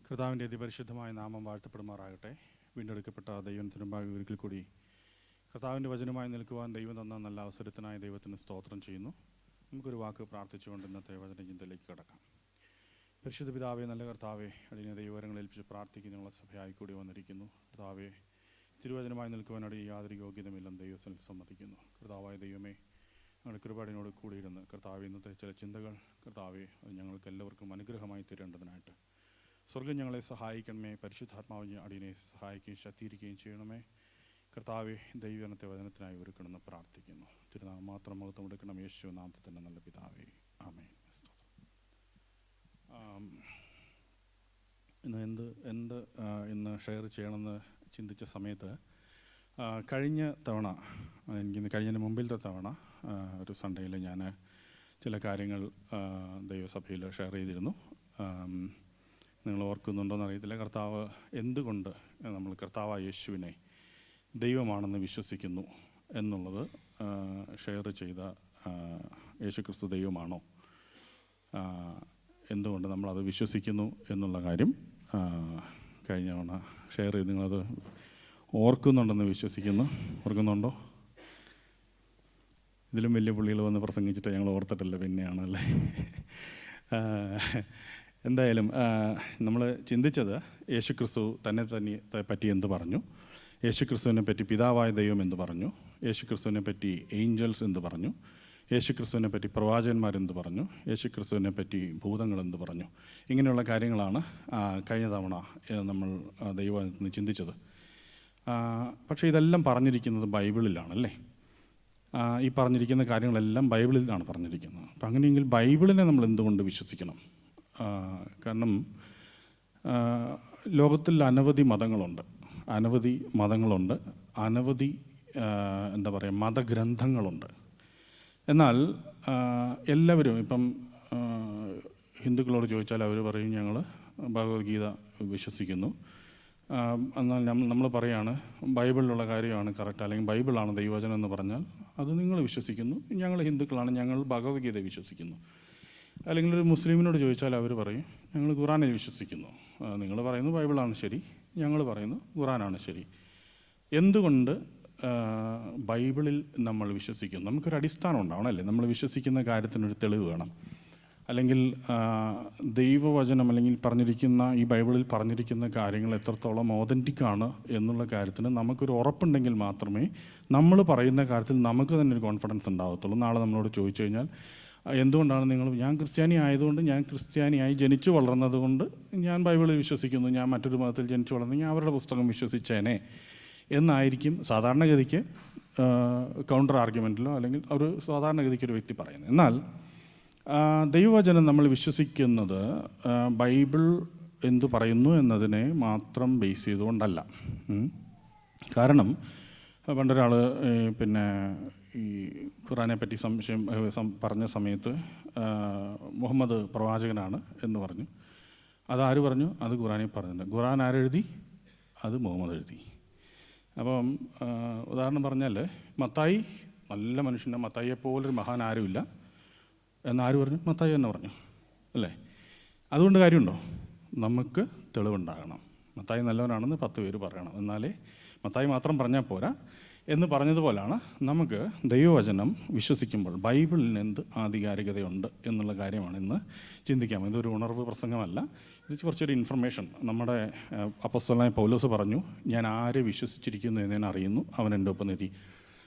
കർത്താവിൻ്റെ അതിപരിശുദ്ധമായ നാമം വാഴ്ത്തപ്പെടുമാറാകട്ടെ. വീണ്ടെടുക്കപ്പെട്ട ദൈവത്തിന് മുമ്പാകെ ഒരിക്കൽ കൂടി കർത്താവിൻ്റെ വചനമായി നിൽക്കുവാൻ ദൈവം തന്ന നല്ല അവസരത്തിനായി ദൈവത്തിന് സ്തോത്രം ചെയ്യുന്നു. നമുക്കൊരു വാക്ക് പ്രാർത്ഥിച്ചുകൊണ്ട് ഇന്നത്തെ വചന ചിന്തയിലേക്ക് കടക്കാം. പരിശുദ്ധ പിതാവേ, നല്ല കർത്താവേ, അടിയനെ ദൈവവരങ്ങൾ ഏൽപ്പിച്ച് പ്രാർത്ഥിക്കുന്ന സഭയായി കൂടി വന്നിരിക്കുന്നു. കർത്താവേ, തിരുവചനമായി നിൽക്കുവാൻ അടി യാതൊരു യോഗ്യതമില്ലെന്ന് ദൈവത്തിൽ സമ്മതിക്കുന്നു. കർത്താവായ ദൈവമേ, ഞങ്ങളുടെ കൃപാടിനോട് കൂടിയിരുന്ന് കർത്താവെ, ഇന്നത്തെ ചില ചിന്തകൾ കർത്താവെ അത് ഞങ്ങൾക്ക് എല്ലാവർക്കും അനുഗ്രഹമായി തീരേണ്ടതിനായിട്ട് സ്വർഗം ഞങ്ങളെ സഹായിക്കണമേ. പരിശുദ്ധാത്മാവ് അടിയനെ സഹായിക്കുകയും ശക്തീകരിക്കുകയും ചെയ്യണമേ. കർത്താവെ, ദൈവജനത്തെ വചനത്തിനായി ഒരുക്കണമെന്ന് പ്രാർത്ഥിക്കുന്നു. തിരുനാമം മാത്രം മഹത്വം എടുക്കണം. യേശു നാമത്തിൻ്റെ നല്ല പിതാവേ, ആമേൻ. ഇന്ന് ഷെയർ ചെയ്യണമെന്ന് ചിന്തിച്ച സമയത്ത് കഴിഞ്ഞ കഴിഞ്ഞതിന് മുമ്പിലത്തെ തവണ ഒരു സൺഡേയിൽ ഞാൻ ചില കാര്യങ്ങൾ ദൈവസഭയിൽ ഷെയർ ചെയ്തിരുന്നു. നിങ്ങൾ ഓർക്കുന്നുണ്ടോയെന്ന് അറിയത്തില്ല. കർത്താവ് എന്തുകൊണ്ട് നമ്മൾ കർത്താവായ യേശുവിനെ ദൈവമാണെന്ന് വിശ്വസിക്കുന്നു എന്നുള്ളത് ഷെയർ ചെയ്ത യേശുക്രിസ്തു ദൈവമാണോ, എന്തുകൊണ്ട് നമ്മളത് വിശ്വസിക്കുന്നു എന്നുള്ള കാര്യം കഴിഞ്ഞ തവണ ഷെയർ ചെയ്ത് നിങ്ങളത് ഓർക്കുന്നുണ്ടെന്ന് വിശ്വസിക്കുന്നു. ഓർക്കുന്നുണ്ടോ? ഇതിലും വലിയ പുള്ളികൾ വന്ന് പ്രസംഗിച്ചിട്ട് ഞങ്ങൾ ഓർത്തിട്ടില്ല പിന്നെയാണല്ലേ. എന്തായാലും നമ്മൾ ചിന്തിച്ചത് യേശുക്രിസ്തു തന്നെ പറ്റി എന്ത് പറഞ്ഞു, യേശുക്രിസ്തുവിനെ പറ്റി പിതാവായ ദൈവം എന്ത് പറഞ്ഞു, യേശുക്രിസ്തുവിനെ പറ്റി ഏഞ്ചൽസ് എന്ത് പറഞ്ഞു, യേശുക്രിസ്തുവിനെ പറ്റി പ്രവാചകന്മാരെന്ത് പറഞ്ഞു, യേശുക്രിസ്തുവിനെ പറ്റി ഭൂതങ്ങൾ എന്ത് പറഞ്ഞു. ഇങ്ങനെയുള്ള കാര്യങ്ങളാണ് കഴിഞ്ഞ തവണ നമ്മൾ ദൈവത്തിന് ചിന്തിച്ചത്. പക്ഷേ ഇതെല്ലാം പറഞ്ഞിരിക്കുന്നത് ബൈബിളിലാണല്ലേ. ഈ പറഞ്ഞിരിക്കുന്ന കാര്യങ്ങളെല്ലാം ബൈബിളിലാണ് പറഞ്ഞിരിക്കുന്നത്. അപ്പം അങ്ങനെയെങ്കിൽ ബൈബിളിനെ നമ്മൾ എന്തുകൊണ്ട് വിശ്വസിക്കണം? കാരണം ലോകത്തിൽ അനവധി മതങ്ങളുണ്ട്, അനവധി മതഗ്രന്ഥങ്ങളുണ്ട്. എന്നാൽ എല്ലാവരും ഇപ്പം ഹിന്ദുക്കളോട് ചോദിച്ചാൽ അവർ പറയും ഞങ്ങൾ ഭഗവത്ഗീത വിശ്വസിക്കുന്നു. എന്നാൽ നമ്മൾ പറയാണ് ബൈബിളിലുള്ള കാര്യമാണ് കറക്റ്റ്, അല്ലെങ്കിൽ ബൈബിളാണ് ദൈവവചനം എന്ന് പറഞ്ഞാൽ അത് നിങ്ങൾ വിശ്വസിക്കുന്നു, ഞങ്ങൾ ഹിന്ദുക്കളാണ്, ഞങ്ങൾ ഭഗവത്ഗീത വിശ്വസിക്കുന്നു. അല്ലെങ്കിൽ ഒരു മുസ്ലിമിനോട് ചോദിച്ചാൽ അവർ പറയും ഞങ്ങൾ ഖുറാനിൽ വിശ്വസിക്കുന്നു. നിങ്ങൾ പറയുന്നു ബൈബിളാണ് ശരി, ഞങ്ങൾ പറയുന്നു ഖുറാനാണ് ശരി. എന്തുകൊണ്ട് ബൈബിളിൽ നമ്മൾ വിശ്വസിക്കുന്നു? നമുക്കൊരു അടിസ്ഥാനം ഉണ്ടാവണമല്ലേ. നമ്മൾ വിശ്വസിക്കുന്ന കാര്യത്തിനൊരു തെളിവ് വേണം. അല്ലെങ്കിൽ ദൈവവചനം അല്ലെങ്കിൽ പറഞ്ഞിരിക്കുന്ന ഈ ബൈബിളിൽ പറഞ്ഞിരിക്കുന്ന കാര്യങ്ങൾ എത്രത്തോളം ഓതൻറ്റിക്കാണ് എന്നുള്ള കാര്യത്തിന് നമുക്കൊരു ഉറപ്പുണ്ടെങ്കിൽ മാത്രമേ നമ്മൾ പറയുന്ന കാര്യത്തിൽ നമുക്ക് തന്നെ ഒരു കോൺഫിഡൻസ് ഉണ്ടാകത്തുള്ളൂ. നാളെ നമ്മളോട് ചോദിച്ചു കഴിഞ്ഞാൽ എന്തുകൊണ്ടാണ് ഞാൻ ക്രിസ്ത്യാനി ആയതുകൊണ്ട്, ഞാൻ ക്രിസ്ത്യാനിയായി ജനിച്ചു വളർന്നത് കൊണ്ട് ഞാൻ ബൈബിളിൽ വിശ്വസിക്കുന്നു, ഞാൻ മറ്റൊരു മതത്തിൽ ജനിച്ചു വളർന്നെങ്കിൽ അവരുടെ പുസ്തകം വിശ്വസിച്ചേനെ എന്നായിരിക്കും സാധാരണഗതിക്ക് കൗണ്ടർ ആർഗ്യുമെൻറ്റിലോ അല്ലെങ്കിൽ ഒരു സാധാരണഗതിക്ക് ഒരു വ്യക്തി പറയുന്നത്. എന്നാൽ ദൈവവചനം നമ്മൾ വിശ്വസിക്കുന്നത് ബൈബിൾ എന്തു പറയുന്നു എന്നതിനെ മാത്രം ബേസ് ചെയ്തുകൊണ്ടല്ല. കാരണം പണ്ടൊരാൾ ഈ ഖുറാനെ പറ്റി സംശയം പറഞ്ഞ സമയത്ത് മുഹമ്മദ് പ്രവാചകനാണ് എന്ന് പറഞ്ഞു. അതാര് പറഞ്ഞു? അത് ഖുറാനിൽ പറഞ്ഞിട്ടുണ്ട്. ഖുറാൻ ആരെഴുതി? അത് മുഹമ്മദ് എഴുതി. അപ്പം ഉദാഹരണം പറഞ്ഞാൽ മത്തായി നല്ല മനുഷ്യനാണ്, മത്തായിയെപ്പോലൊരു മഹാൻ ആരുമില്ല എന്നാര് പറഞ്ഞു? മത്തായി തന്നെ പറഞ്ഞു അല്ലേ. അതുകൊണ്ട് കാര്യമുണ്ടോ? നമുക്ക് തെളിവുണ്ടാകണം. മത്തായി നല്ലവനാണെന്ന് 10 പേര് പറയണം, എന്നാലേ മത്തായി മാത്രം പറഞ്ഞാൽ പോരാ എന്ന് പറഞ്ഞതുപോലാണ് നമുക്ക് ദൈവവചനം വിശ്വസിക്കുമ്പോൾ ബൈബിളിന് എന്ത് ആധികാരികതയുണ്ട് എന്നുള്ള കാര്യമാണ് ഇന്ന് ചിന്തിക്കാം. ഇതൊരു ഉണർവ് പ്രസംഗമല്ല, ഇത് കുറച്ചൊരു ഇൻഫർമേഷൻ. നമ്മുടെ അപ്പോസ്തലനായ പൗലോസ് പറഞ്ഞു, ഞാൻ ആരെ വിശ്വസിച്ചിരിക്കുന്നു എന്ന് ഞാൻ അറിയുന്നു, അവൻ എൻ്റെ ഒപ്പം എത്തി.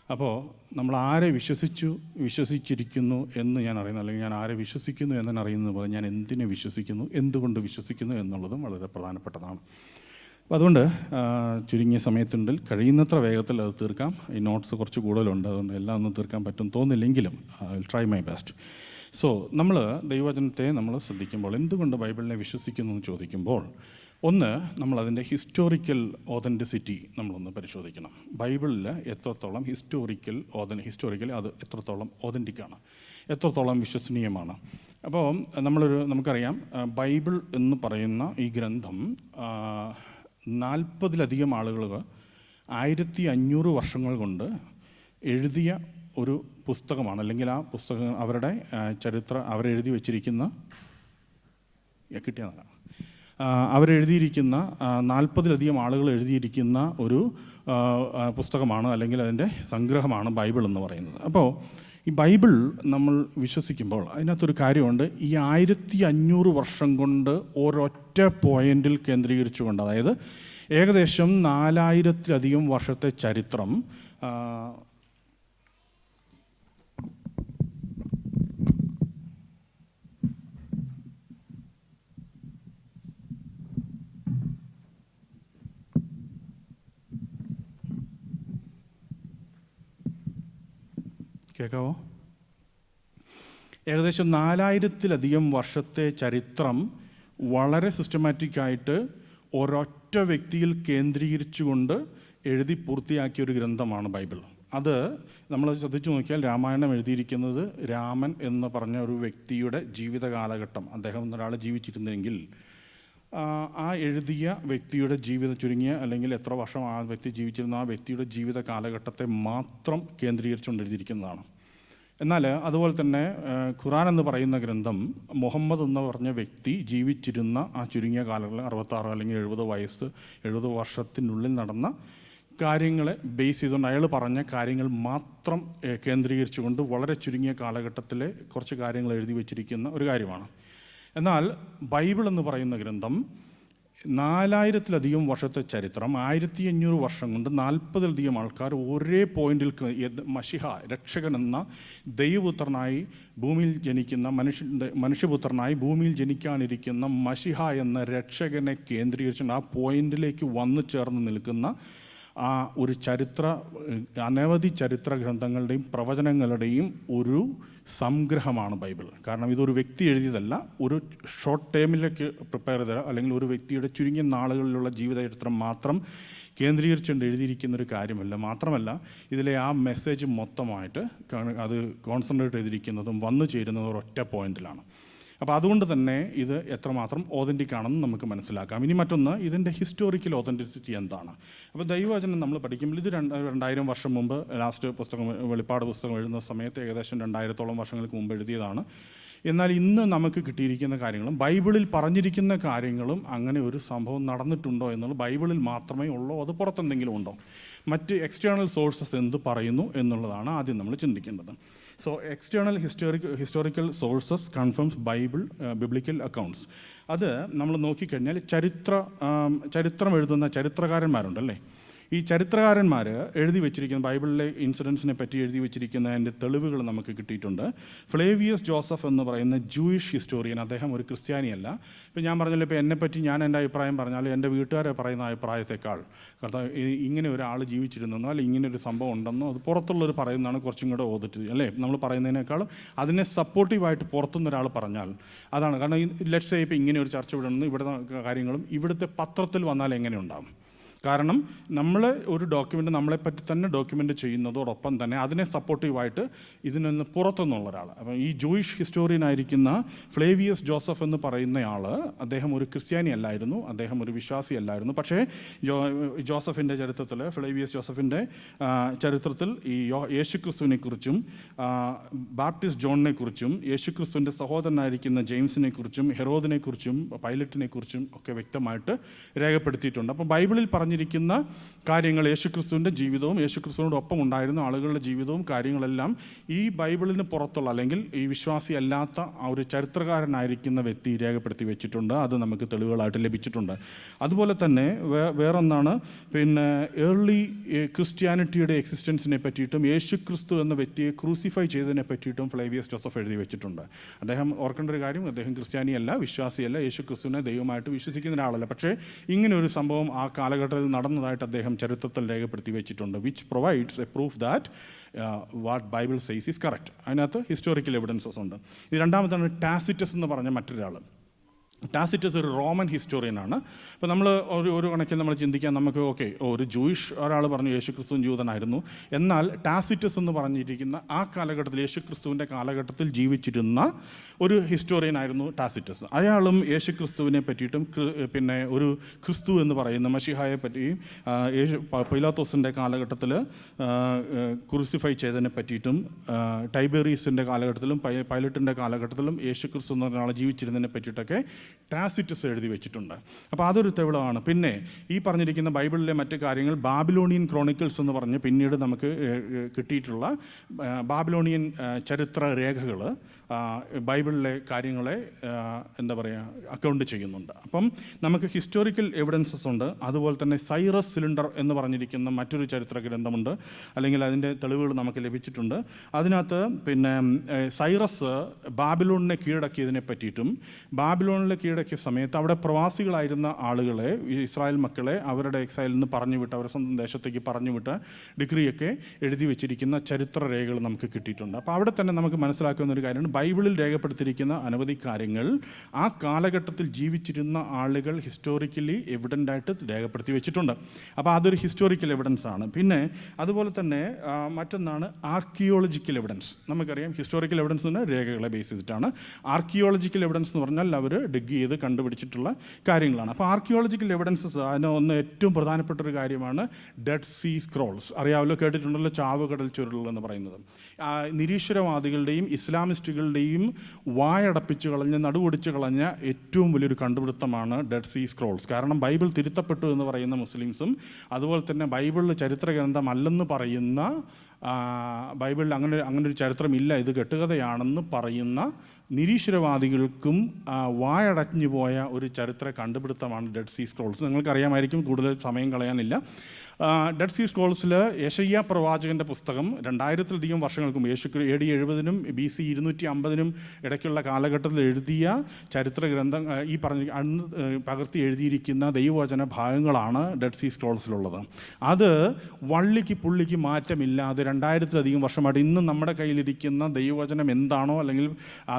അപ്പോൾ നമ്മൾ ആരെ വിശ്വസിച്ചിരിക്കുന്നു എന്ന് ഞാൻ അറിയുന്നു, അല്ലെങ്കിൽ ഞാൻ ആരെ വിശ്വസിക്കുന്നു എന്ന് ഞാൻ അറിയുന്നത് പോലെ ഞാൻ എന്തിനെ വിശ്വസിക്കുന്നു, എന്തുകൊണ്ട് വിശ്വസിക്കുന്നു എന്നുള്ളതും വളരെ പ്രധാനപ്പെട്ടതാണ്. അപ്പോൾ അതുകൊണ്ട് ചുരുങ്ങിയ സമയത്തുണ്ടിൽ കഴിയുന്നത്ര വേഗത്തിൽ അത് തീർക്കാം. ഈ നോട്ട്സ് കുറച്ച് കൂടുതലുണ്ട്, അതുകൊണ്ട് എല്ലാം ഒന്നും തീർക്കാൻ പറ്റും തോന്നില്ലെങ്കിലും I will try my best. So നമ്മൾ ദൈവവചനത്തെ നമ്മൾ ശ്രദ്ധിക്കുമ്പോൾ എന്തുകൊണ്ട് ബൈബിളിനെ വിശ്വസിക്കുന്നു എന്ന് ചോദിക്കുമ്പോൾ, ഒന്ന് നമ്മളതിൻ്റെ ഹിസ്റ്റോറിക്കൽ ഓതൻറ്റിസിറ്റി നമ്മളൊന്ന് പരിശോധിക്കണം. ബൈബിളിൽ എത്രത്തോളം ഹിസ്റ്റോറിക്കലി അത് എത്രത്തോളം ഓതൻറ്റിക്കാണ്, എത്രത്തോളം വിശ്വസനീയമാണ്. അപ്പോൾ നമുക്കറിയാം ബൈബിൾ എന്ന് പറയുന്ന ഈ ഗ്രന്ഥം 40-ലധികം ആളുകൾ 1500 വർഷങ്ങൾ കൊണ്ട് എഴുതിയ ഒരു പുസ്തകമാണ്. അല്ലെങ്കിൽ ആ പുസ്തകം അവരുടെ ചരിത്രം അവരെഴുതി വച്ചിരിക്കുന്ന കിട്ടിയതാണ്. അവരെഴുതിയിരിക്കുന്ന 40-ലധികം ആളുകൾ എഴുതിയിരിക്കുന്ന ഒരു പുസ്തകമാണ്, അല്ലെങ്കിൽ അതിൻ്റെ സംഗ്രഹമാണ് ബൈബിൾ എന്ന് പറയുന്നത്. അപ്പോൾ ഈ ബൈബിൾ നമ്മൾ വിശ്വസിക്കുമ്പോൾ അതിനകത്തൊരു കാര്യമുണ്ട്. ഈ 1500 വർഷം കൊണ്ട് ഒരൊറ്റ പോയിന്റിൽ കേന്ദ്രീകരിച്ചുകൊണ്ട്, അതായത് ഏകദേശം 4000-ലധികം വർഷത്തെ ചരിത്രം കേൾക്കാവോ? ഏകദേശം 4000-ലധികം വർഷത്തെ ചരിത്രം വളരെ സിസ്റ്റമാറ്റിക്കായിട്ട് ഒരൊറ്റ വ്യക്തിയിൽ കേന്ദ്രീകരിച്ചുകൊണ്ട് എഴുതി പൂർത്തിയാക്കിയ ഒരു ഗ്രന്ഥമാണ് ബൈബിൾ. അത് നമ്മൾ ശ്രദ്ധിച്ചു നോക്കിയാൽ രാമായണം എഴുതിയിരിക്കുന്നത് രാമൻ എന്ന് പറഞ്ഞ ഒരു വ്യക്തിയുടെ ജീവിത കാലഘട്ടം, അദ്ദേഹം ഒരാൾ ജീവിച്ചിരുന്നെങ്കിൽ ആ എഴുതിയ വ്യക്തിയുടെ ചുരുങ്ങിയ അല്ലെങ്കിൽ എത്ര വർഷം ആ വ്യക്തി ജീവിച്ചിരുന്ന ആ വ്യക്തിയുടെ ജീവിത കാലഘട്ടത്തെ മാത്രം കേന്ദ്രീകരിച്ചുകൊണ്ട് എഴുതിയിരിക്കുന്നതാണ്. എന്നാൽ അതുപോലെ തന്നെ ഖുറാൻ എന്ന് പറയുന്ന ഗ്രന്ഥം മുഹമ്മദ് എന്ന് പറഞ്ഞ വ്യക്തി ജീവിച്ചിരുന്ന ആ ചുരുങ്ങിയ കാലങ്ങളിൽ 66 അല്ലെങ്കിൽ 70 വർഷത്തിനുള്ളിൽ നടന്ന കാര്യങ്ങളെ ബേസ് ചെയ്തുകൊണ്ട് അയാൾ പറഞ്ഞ കാര്യങ്ങൾ മാത്രം കേന്ദ്രീകരിച്ചുകൊണ്ട് വളരെ ചുരുങ്ങിയ കാലഘട്ടത്തിലെ കുറച്ച് കാര്യങ്ങൾ എഴുതി വച്ചിരിക്കുന്ന ഒരു കാര്യമാണ്. എന്നാൽ ബൈബിൾ എന്ന് പറയുന്ന ഗ്രന്ഥം 4000-ലധികം വർഷത്തെ ചരിത്രം, 1500 വർഷം കൊണ്ട് 40-ലധികം ആൾക്കാർ ഒരേ പോയിന്റിൽ മശിഹ രക്ഷകൻ എന്ന ദൈവപുത്രനായി ഭൂമിയിൽ ജനിക്കുന്ന മനുഷ്യപുത്രനായി ഭൂമിയിൽ ജനിക്കാനിരിക്കുന്ന മശിഹ എന്ന രക്ഷകനെ കേന്ദ്രീകരിച്ചുകൊണ്ട് ആ പോയിന്റിലേക്ക് വന്നു ചേർന്ന് നിൽക്കുന്ന ആ ഒരു അനവധി ചരിത്ര ഗ്രന്ഥങ്ങളുടെയും പ്രവചനങ്ങളുടെയും ഒരു സംഗ്രഹമാണ് ബൈബിൾ. കാരണം ഇതൊരു വ്യക്തി എഴുതിയതല്ല, ഒരു ഷോർട്ട് ടേമിലേക്ക് പ്രിപ്പയർ ചെയ്ത അല്ലെങ്കിൽ ഒരു വ്യക്തിയുടെ ചുരുങ്ങിയ നാളുകളിലുള്ള ജീവിതചരിത്രം മാത്രം കേന്ദ്രീകരിച്ചുകൊണ്ട് എഴുതിയിരിക്കുന്ന ഒരു കാര്യമല്ല. മാത്രമല്ല ഇതിലെ ആ മെസ്സേജ് മൊത്തമായിട്ട് അത് കോൺസെൻട്രേറ്റ് ചെയ്തിരിക്കുന്നതും വന്നു ചേരുന്നതും ഒരൊറ്റ പോയിന്റിലാണ്. അപ്പോൾ അതുകൊണ്ട് തന്നെ ഇത് എത്രമാത്രം ഓതൻറ്റിക് ആണെന്ന് നമുക്ക് മനസ്സിലാക്കാം. ഇനി മറ്റൊന്ന്, ഇതിൻ്റെ ഹിസ്റ്റോറിക്കൽ ഓതൻറ്റിസിറ്റി എന്താണ്? അപ്പോൾ ദൈവവചനം നമ്മൾ പഠിക്കുമ്പോൾ ഇത് 2000 വർഷം മുമ്പ് ലാസ്റ്റ് പുസ്തകം വെളിപ്പാട് പുസ്തകം എഴുതുന്ന സമയത്ത് ഏകദേശം 2000-ഓളം വർഷങ്ങൾക്ക് മുമ്പ് എഴുതിയതാണ്. എന്നാൽ ഇന്ന് നമുക്ക് കിട്ടിയിരിക്കുന്ന കാര്യങ്ങളും ബൈബിളിൽ പറഞ്ഞിരിക്കുന്ന കാര്യങ്ങളും അങ്ങനെ ഒരു സംഭവം നടന്നിട്ടുണ്ടോ എന്നുള്ളത് ബൈബിളിൽ മാത്രമേ ഉള്ളൂ, അത് പുറത്തെന്തെങ്കിലും ഉണ്ടോ? മറ്റ് എക്സ്റ്റേണൽ സോഴ്സസ് എന്ത് പറയുന്നു എന്നുള്ളതാണ് ആദ്യം നമ്മൾ ചിന്തിക്കേണ്ടത്. So external historical sources confirms biblical accounts. അത് നമ്മൾ നോക്കിക്കഴിഞ്ഞാൽ ചരിത്രം എഴുതുന്ന ചരിത്രകാരന്മാരുണ്ടല്ലേ, ഈ ചരിത്രകാരന്മാർ എഴുതി വെച്ചിരിക്കുന്ന ബൈബിളിലെ ഇൻസിഡൻസിനെ പറ്റി എഴുതി വെച്ചിരിക്കുന്നതിൻ്റെ തെളിവുകൾ നമുക്ക് കിട്ടിയിട്ടുണ്ട്. ഫ്ലേവിയസ് ജോസഫ് എന്ന് പറയുന്ന ജൂയിഷ് ഹിസ്റ്റോറിയൻ, അദ്ദേഹം ഒരു ക്രിസ്ത്യാനിയല്ല. ഇപ്പം ഞാൻ പറഞ്ഞല്ലോ, ഇപ്പോൾ എന്നെപ്പറ്റി ഞാൻ എൻ്റെ അഭിപ്രായം പറഞ്ഞാൽ എൻ്റെ വീട്ടുകാരെ പറയുന്ന അഭിപ്രായത്തെക്കാൾ കാരണം ഇങ്ങനെ ഒരാൾ ജീവിച്ചിരുന്നെന്നോ അല്ലെങ്കിൽ ഇങ്ങനെ ഒരു സംഭവം ഉണ്ടെന്നോ അത് പുറത്തുള്ളവർ പറയുന്നതാണ് കുറച്ചും കൂടെ ഓതിട്ട് അല്ലേ, നമ്മൾ പറയുന്നതിനേക്കാളും അതിനെ സപ്പോർട്ടീവായിട്ട് പുറത്തുനിന്ന് ഒരാൾ പറഞ്ഞാൽ അതാണ്. കാരണം ലെറ്റ്സ് സേ ഇപ്പോൾ ഇങ്ങനെ ഒരു ചർച്ച വിടണമെന്ന് ഇവിടുത്തെ കാര്യങ്ങളും ഇവിടുത്തെ പത്രത്തിൽ വന്നാൽ എങ്ങനെ ഉണ്ടാകും? കാരണം നമ്മൾ ഒരു ഡോക്യുമെൻ്റ് നമ്മളെപ്പറ്റി തന്നെ ഡോക്യുമെൻ്റ് ചെയ്യുന്നതോടൊപ്പം തന്നെ അതിനെ സപ്പോർട്ടീവായിട്ട് ഇതിൽ നിന്ന് പുറത്തുനിന്നുള്ള ഒരാൾ, അപ്പം ഈ ജൂയിഷ് ഹിസ്റ്റോറിയൻ ആയിരിക്കുന്ന ഫ്ലേവിയസ് ജോസഫ് എന്ന് പറയുന്നയാൾ, അദ്ദേഹം ഒരു ക്രിസ്ത്യാനി അല്ലായിരുന്നു, അദ്ദേഹം ഒരു വിശ്വാസി അല്ലായിരുന്നു. പക്ഷേ ജോസഫിൻ്റെ ചരിത്രത്തിൽ, ഫ്ലേവിയസ് ജോസഫിൻ്റെ ചരിത്രത്തിൽ ഈ യേശുക്രിസ്തുവിനെ കുറിച്ചും ബാപ്റ്റിസ്റ്റ് ജോണിനെ കുറിച്ചും യേശുക്രിസ്തുവിൻ്റെ സഹോദരനായിരിക്കുന്ന ജെയിംസിനെ കുറിച്ചും ഹെറോദിനെ കുറിച്ചും പൈലറ്റിനെ കുറിച്ചും ഒക്കെ വ്യക്തമായിട്ട് രേഖപ്പെടുത്തിയിട്ടുണ്ട്. അപ്പോൾ ബൈബിളിൽ പറഞ്ഞിരിക്കുന്ന കാര്യങ്ങൾ, യേശുക്രിസ്തുവിൻ്റെ ജീവിതവും യേശുക്രിസ്തുവിനോടൊപ്പം ഉണ്ടായിരുന്ന ആളുകളുടെ ജീവിതവും കാര്യങ്ങളെല്ലാം ഈ ബൈബിളിന് പുറത്തുള്ള അല്ലെങ്കിൽ ഈ വിശ്വാസി അല്ലാത്ത ആ ഒരു ചരിത്രകാരനായിരിക്കുന്ന വ്യക്തി രേഖപ്പെടുത്തി വെച്ചിട്ടുണ്ട്. അത് നമുക്ക് തെളിവുകളായിട്ട് ലഭിച്ചിട്ടുണ്ട്. അതുപോലെ തന്നെ വേറൊന്നാണ്, പിന്നെ ഏർലി ക്രിസ്ത്യാനിറ്റിയുടെ എക്സിസ്റ്റൻസിനെ പറ്റിയിട്ടും യേശുക്രിസ്തു എന്ന വ്യക്തിയെ ക്രൂസിഫൈ ചെയ്തതിനെ പറ്റിയിട്ടും ഫ്ലേവിയസ് ജോസഫ് എഴുതി വെച്ചിട്ടുണ്ട്. അദ്ദേഹം ഓർക്കേണ്ട ഒരു കാര്യം, അദ്ദേഹം ക്രിസ്ത്യാനിയല്ല, വിശ്വാസിയല്ല, യേശുക്രിസ്തുവിനെ ദൈവമായിട്ട് വിശ്വസിക്കുന്ന ഒരാളല്ല. പക്ഷേ ഇങ്ങനെ ഒരു സംഭവം ആ കാലഘട്ടത്തിൽ നടന്നതായിട്ട് അദ്ദേഹം ചരിത്രത്തിൽ രേഖപ്പെടുത്തി വെച്ചിട്ടുണ്ട്. Which provides a proof that what Bible says is correct. അതിനകത്ത് ഹിസ്റ്റോറിക്കൽ എവിഡൻസസ് ഉണ്ട്. രണ്ടാമതാണ് ടാസിറ്റസ് എന്ന് പറഞ്ഞ മറ്റൊരാൾ. ടാസിറ്റസ് ഒരു റോമൻ ഹിസ്റ്റോറിയനാണ്. അപ്പോൾ നമ്മൾ ഒരു കണക്കിൽ നമ്മൾ ചിന്തിക്കാൻ നമുക്ക് ഒരു ജൂയിഷ് ഒരാൾ പറഞ്ഞു യേശുക്രിസ്തു ജൂതനായിരുന്നു. എന്നാൽ ടാസിറ്റസ് എന്ന് പറഞ്ഞിരിക്കുന്ന ആ കാലഘട്ടത്തിൽ യേശുക്രിസ്തുവിൻ്റെ കാലഘട്ടത്തിൽ ജീവിച്ചിരുന്ന ഒരു ഹിസ്റ്റോറിയൻ ആയിരുന്നു ടാസിറ്റസ്. അയാളും യേശുക്രിസ്തുവിനെ പറ്റിയിട്ടും പിന്നെ ഒരു ക്രിസ്തു എന്ന് പറയുന്ന മശിഹായെ പറ്റിയും പൈലാത്തോസിൻ്റെ കാലഘട്ടത്തിൽ ക്രൂസിഫൈ ചെയ്തതിനെ പറ്റിയിട്ടും ടൈബേറിയസിൻ്റെ കാലഘട്ടത്തിലും പൈലറ്റിൻ്റെ കാലഘട്ടത്തിലും യേശുക്രിസ്തു എന്ന ഒരാൾ ജീവിച്ചിരുന്നതിനെ പറ്റിയിട്ടൊക്കെ ടാസിറ്റസ് എഴുതി വെച്ചിട്ടുണ്ട്. അപ്പോൾ അതൊരു തെളിവാണ്. പിന്നെ ഈ പറഞ്ഞിരിക്കുന്ന ബൈബിളിലെ മറ്റ് കാര്യങ്ങൾ ബാബിലോണിയൻ ക്രോണിക്കിൾസ് എന്ന് പറഞ്ഞ് പിന്നീട് നമുക്ക് കിട്ടിയിട്ടുള്ള ബാബിലോണിയൻ ചരിത്ര രേഖകൾ ബൈബിളിലെ കാര്യങ്ങളെ എന്താ പറയുക അക്കൗണ്ട് ചെയ്യുന്നുണ്ട്. അപ്പം നമുക്ക് ഹിസ്റ്റോറിക്കൽ എവിഡൻസസ് ഉണ്ട്. അതുപോലെ തന്നെ സൈറസ് സിലിണ്ടർ എന്ന് പറഞ്ഞിരിക്കുന്ന മറ്റൊരു ചരിത്ര ഗ്രന്ഥമുണ്ട്, അല്ലെങ്കിൽ അതിൻ്റെ തെളിവുകൾ നമുക്ക് ലഭിച്ചിട്ടുണ്ട്. അതിനകത്ത് പിന്നെ സൈറസ് ബാബിലോണിനെ കീഴടക്കിയതിനെ പറ്റിയിട്ടും ബാബിലോണിലെ കീഴടക്കിയ സമയത്ത് അവിടെ പ്രവാസികളായിരുന്ന ആളുകളെ, ഇസ്രായേൽ മക്കളെ അവരുടെ എക്സൈലിൽ നിന്ന് പറഞ്ഞുവിട്ട് അവരുടെ സ്വന്തം ദേശത്തേക്ക് പറഞ്ഞുവിട്ട് ഡിഗ്രിയൊക്കെ എഴുതി വെച്ചിരിക്കുന്ന ചരിത്ര രേഖകൾ നമുക്ക് കിട്ടിയിട്ടുണ്ട്. അപ്പോൾ അവിടെ തന്നെ നമുക്ക് മനസ്സിലാക്കുന്ന ഒരു കാര്യമാണ്, ബൈബിളിൽ രേഖപ്പെടുത്തിയിരിക്കുന്ന അനവധി കാര്യങ്ങൾ ആ കാലഘട്ടത്തിൽ ജീവിച്ചിരുന്ന ആളുകൾ ഹിസ്റ്റോറിക്കലി എവിഡൻ്റായിട്ട് രേഖപ്പെടുത്തി വെച്ചിട്ടുണ്ട്. അപ്പോൾ അതൊരു ഹിസ്റ്റോറിക്കൽ എവിഡൻസ് ആണ്. പിന്നെ അതുപോലെ തന്നെ മറ്റൊന്നാണ് ആർക്കിയോളജിക്കൽ എവിഡൻസ്. നമുക്കറിയാം ഹിസ്റ്റോറിക്കൽ എവിഡൻസ് എന്ന് പറഞ്ഞാൽ രേഖകളെ ബേസ് ചെയ്തിട്ടാണ്. ആർക്കിയോളജിക്കൽ എവിഡൻസ് എന്ന് പറഞ്ഞാൽ അവർ ഡിഗ് ചെയ്ത് കണ്ടുപിടിച്ചിട്ടുള്ള കാര്യങ്ങളാണ്. അപ്പോൾ ആർക്കിയോളജിക്കൽ എവിഡൻസസ് അതിന് ഒന്ന് ഏറ്റവും പ്രധാനപ്പെട്ട ഒരു കാര്യമാണ് ഡെഡ് സീ സ്ക്രോൾസ്. അറിയാമല്ലോ, കേട്ടിട്ടുണ്ടല്ലോ, ചാവുകടൽ ചുരുളുകൾ എന്ന് പറയുന്നത്. നിരീശ്വരവാദികളുടെയും ഇസ്ലാമിസ്റ്റുകളുടെയും വായടപ്പിച്ച് കളഞ്ഞ് നടുവൊടിച്ച് കളഞ്ഞ ഏറ്റവും വലിയൊരു കണ്ടുപിടുത്തമാണ് ഡെഡ് സീ സ്ക്രോൾസ്. കാരണം ബൈബിൾ തിരുത്തപ്പെട്ടു എന്ന് പറയുന്ന മുസ്ലിംസും അതുപോലെ തന്നെ ബൈബിളിൽ ചരിത്ര ഗ്രന്ഥമല്ലെന്ന് പറയുന്ന, ബൈബിളിൽ അങ്ങനൊരു ചരിത്രമില്ല, ഇത് കെട്ടുകഥയാണെന്ന് പറയുന്ന നിരീശ്വരവാദികൾക്കും വായടഞ്ഞു പോയ ഒരു ചരിത്ര കണ്ടുപിടുത്തമാണ് ഡെഡ് സീ സ്ക്രോൾസ്. നിങ്ങൾക്കറിയാമായിരിക്കും, കൂടുതൽ സമയം കളയാനില്ല. ഡെഡ് സീ സ്ക്രോൾസിൽ യെശയ്യാ പ്രവാചകൻ്റെ പുസ്തകം 2000-ലധികം വർഷങ്ങൾക്ക് മുമ്പ്, AD 70-നും BC 250-നും ഇടയ്ക്കുള്ള കാലഘട്ടത്തിൽ എഴുതിയ ചരിത്ര ഗ്രന്ഥം, ഈ പറഞ്ഞ അന്ന് പകർത്തി എഴുതിയിരിക്കുന്ന ദൈവവചന ഭാഗങ്ങളാണ് ഡെഡ് സീ സ്ക്രോൾസിലുള്ളത്. അത് വള്ളിക്ക് പുള്ളിക്ക് മാറ്റമില്ലാതെ 2000-ലധികം വർഷമായിട്ട് ഇന്ന് നമ്മുടെ കയ്യിലിരിക്കുന്ന ദൈവവചനം എന്താണോ അല്ലെങ്കിൽ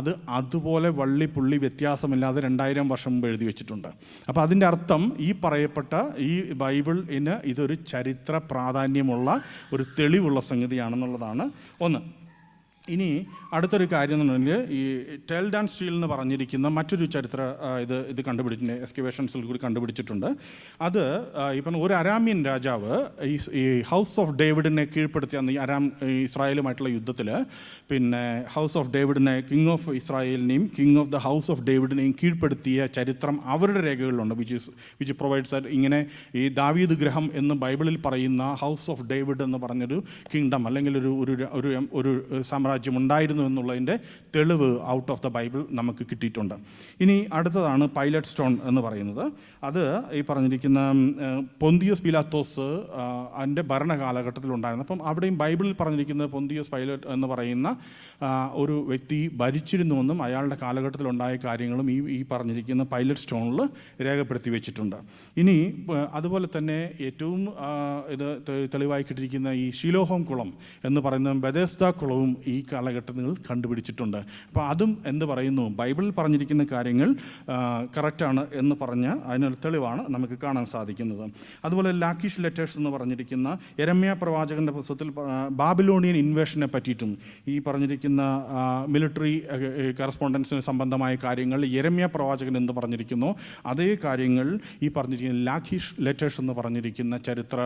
അത് അതുപോലെ വള്ളി പുള്ളി വ്യത്യാസമില്ലാതെ 2000 വർഷം മുമ്പ് എഴുതി വെച്ചിട്ടുണ്ട്. അപ്പോൾ അതിൻ്റെ അർത്ഥം ഈ പറയപ്പെട്ട ഈ ബൈബിളിന് ഇതൊരു ചരിത്ര പ്രാധാന്യമുള്ള ഒരു തെളിവുള്ള സംഗതിയാണെന്നുള്ളതാണ് ഒന്ന്. ഇനി അടുത്തൊരു കാര്യം എന്ന് പറഞ്ഞാൽ ഈ ടെൽഡ് ആൻഡ് സ്റ്റീൽ എന്ന് പറഞ്ഞിരിക്കുന്ന മറ്റൊരു ചരിത്ര ഇത് കണ്ടുപിടിച്ചിട്ടുണ്ട്, എക്സ്കവേഷൻസിൽ കൂടി കണ്ടുപിടിച്ചിട്ടുണ്ട്. അത് ഇപ്പം ഒരു അരാമ്യൻ രാജാവ് ഈ ഹൗസ് ഓഫ് ഡേവിഡിനെ കീഴ്പ്പെടുത്തിയ അന്ന് ഈ ഇസ്രായേലുമായിട്ടുള്ള യുദ്ധത്തിൽ പിന്നെ ഹൗസ് ഓഫ് ഡേവിഡിനെ, കിങ് ഓഫ് ഇസ്രായേലിനെയും king of the house of ഡേവിഡിനെയും കീഴ്പ്പെടുത്തിയ ചരിത്രം അവരുടെ രേഖകളിലുണ്ട്. വിച്ച് പ്രൊവൈഡ്സ് ഇങ്ങനെ ഈ ദാവീദ് ഗ്രഹം എന്ന് ബൈബിളിൽ പറയുന്ന ഹൗസ് ഓഫ് ഡേവിഡ് എന്ന് പറഞ്ഞൊരു കിങ്ഡം അല്ലെങ്കിൽ ഒരു സാമ്രാജ്യം ഉണ്ടായിരുന്നു എന്നുള്ളതിൻ്റെ തെളിവ് ഔട്ട് ഓഫ് ദ ബൈബിൾ നമുക്ക് കിട്ടിയിട്ടുണ്ട്. ഇനി അടുത്തതാണ് പൈലറ്റ് സ്റ്റോൺ എന്ന് പറയുന്നത്. അത് ഈ പറഞ്ഞിരിക്കുന്ന പൊന്തിയോസ് പീലാത്തോസ് അതിൻ്റെ ഭരണകാലഘട്ടത്തിലുണ്ടായിരുന്നു. അപ്പം അവിടെയും ബൈബിളിൽ പറഞ്ഞിരിക്കുന്നത് പൊന്തിയോസ് പൈലറ്റ് എന്ന് പറയുന്ന ഒരു വ്യക്തി ഭരിച്ചിരുന്നുവെന്നും അയാളുടെ കാലഘട്ടത്തിലുണ്ടായ കാര്യങ്ങളും ഈ പറഞ്ഞിരിക്കുന്ന പൈലറ്റ് സ്റ്റോണിൽ രേഖപ്പെടുത്തി വെച്ചിട്ടുണ്ട്. ഇനി അതുപോലെ തന്നെ ഏറ്റവും ഇത് തെളിവായി കിട്ടിയിരിക്കുന്ന ഈ ഷീലോഹോം കുളം എന്ന് പറയുന്ന ബെഥെസ്ദ കുളവും ഈ കാലഘട്ടത്തിൽ കണ്ടുപിടിച്ചിട്ടുണ്ട്. അപ്പോൾ അതും എന്ത് പറയുന്നു, ബൈബിളിൽ പറഞ്ഞിരിക്കുന്ന കാര്യങ്ങൾ കറക്റ്റാണ് എന്ന് പറഞ്ഞ അതിനൊരു തെളിവാണ് നമുക്ക് കാണാൻ സാധിക്കുന്നത്. അതുപോലെ ലാക്കിഷ് ലെറ്റേഴ്സ് എന്ന് പറഞ്ഞിരിക്കുന്ന യെരമ്യാ പ്രവാചകൻ്റെ പുസ്തകത്തിൽ ബാബിലോണിയൻ ഇൻവേഷനെ പറ്റിയിട്ടും ഈ പറഞ്ഞിരിക്കുന്ന മിലിറ്ററി കറസ്പോണ്ടൻസിന് സംബന്ധമായ കാര്യങ്ങൾ യെരമ്യാ പ്രവാചകൻ എന്ന് പറഞ്ഞിരിക്കുന്നു, അതേ കാര്യങ്ങൾ ഈ പറഞ്ഞിരിക്കുന്ന ലാക്കിഷ് ലെറ്റേഴ്സ് എന്ന് പറഞ്ഞിരിക്കുന്ന ചരിത്ര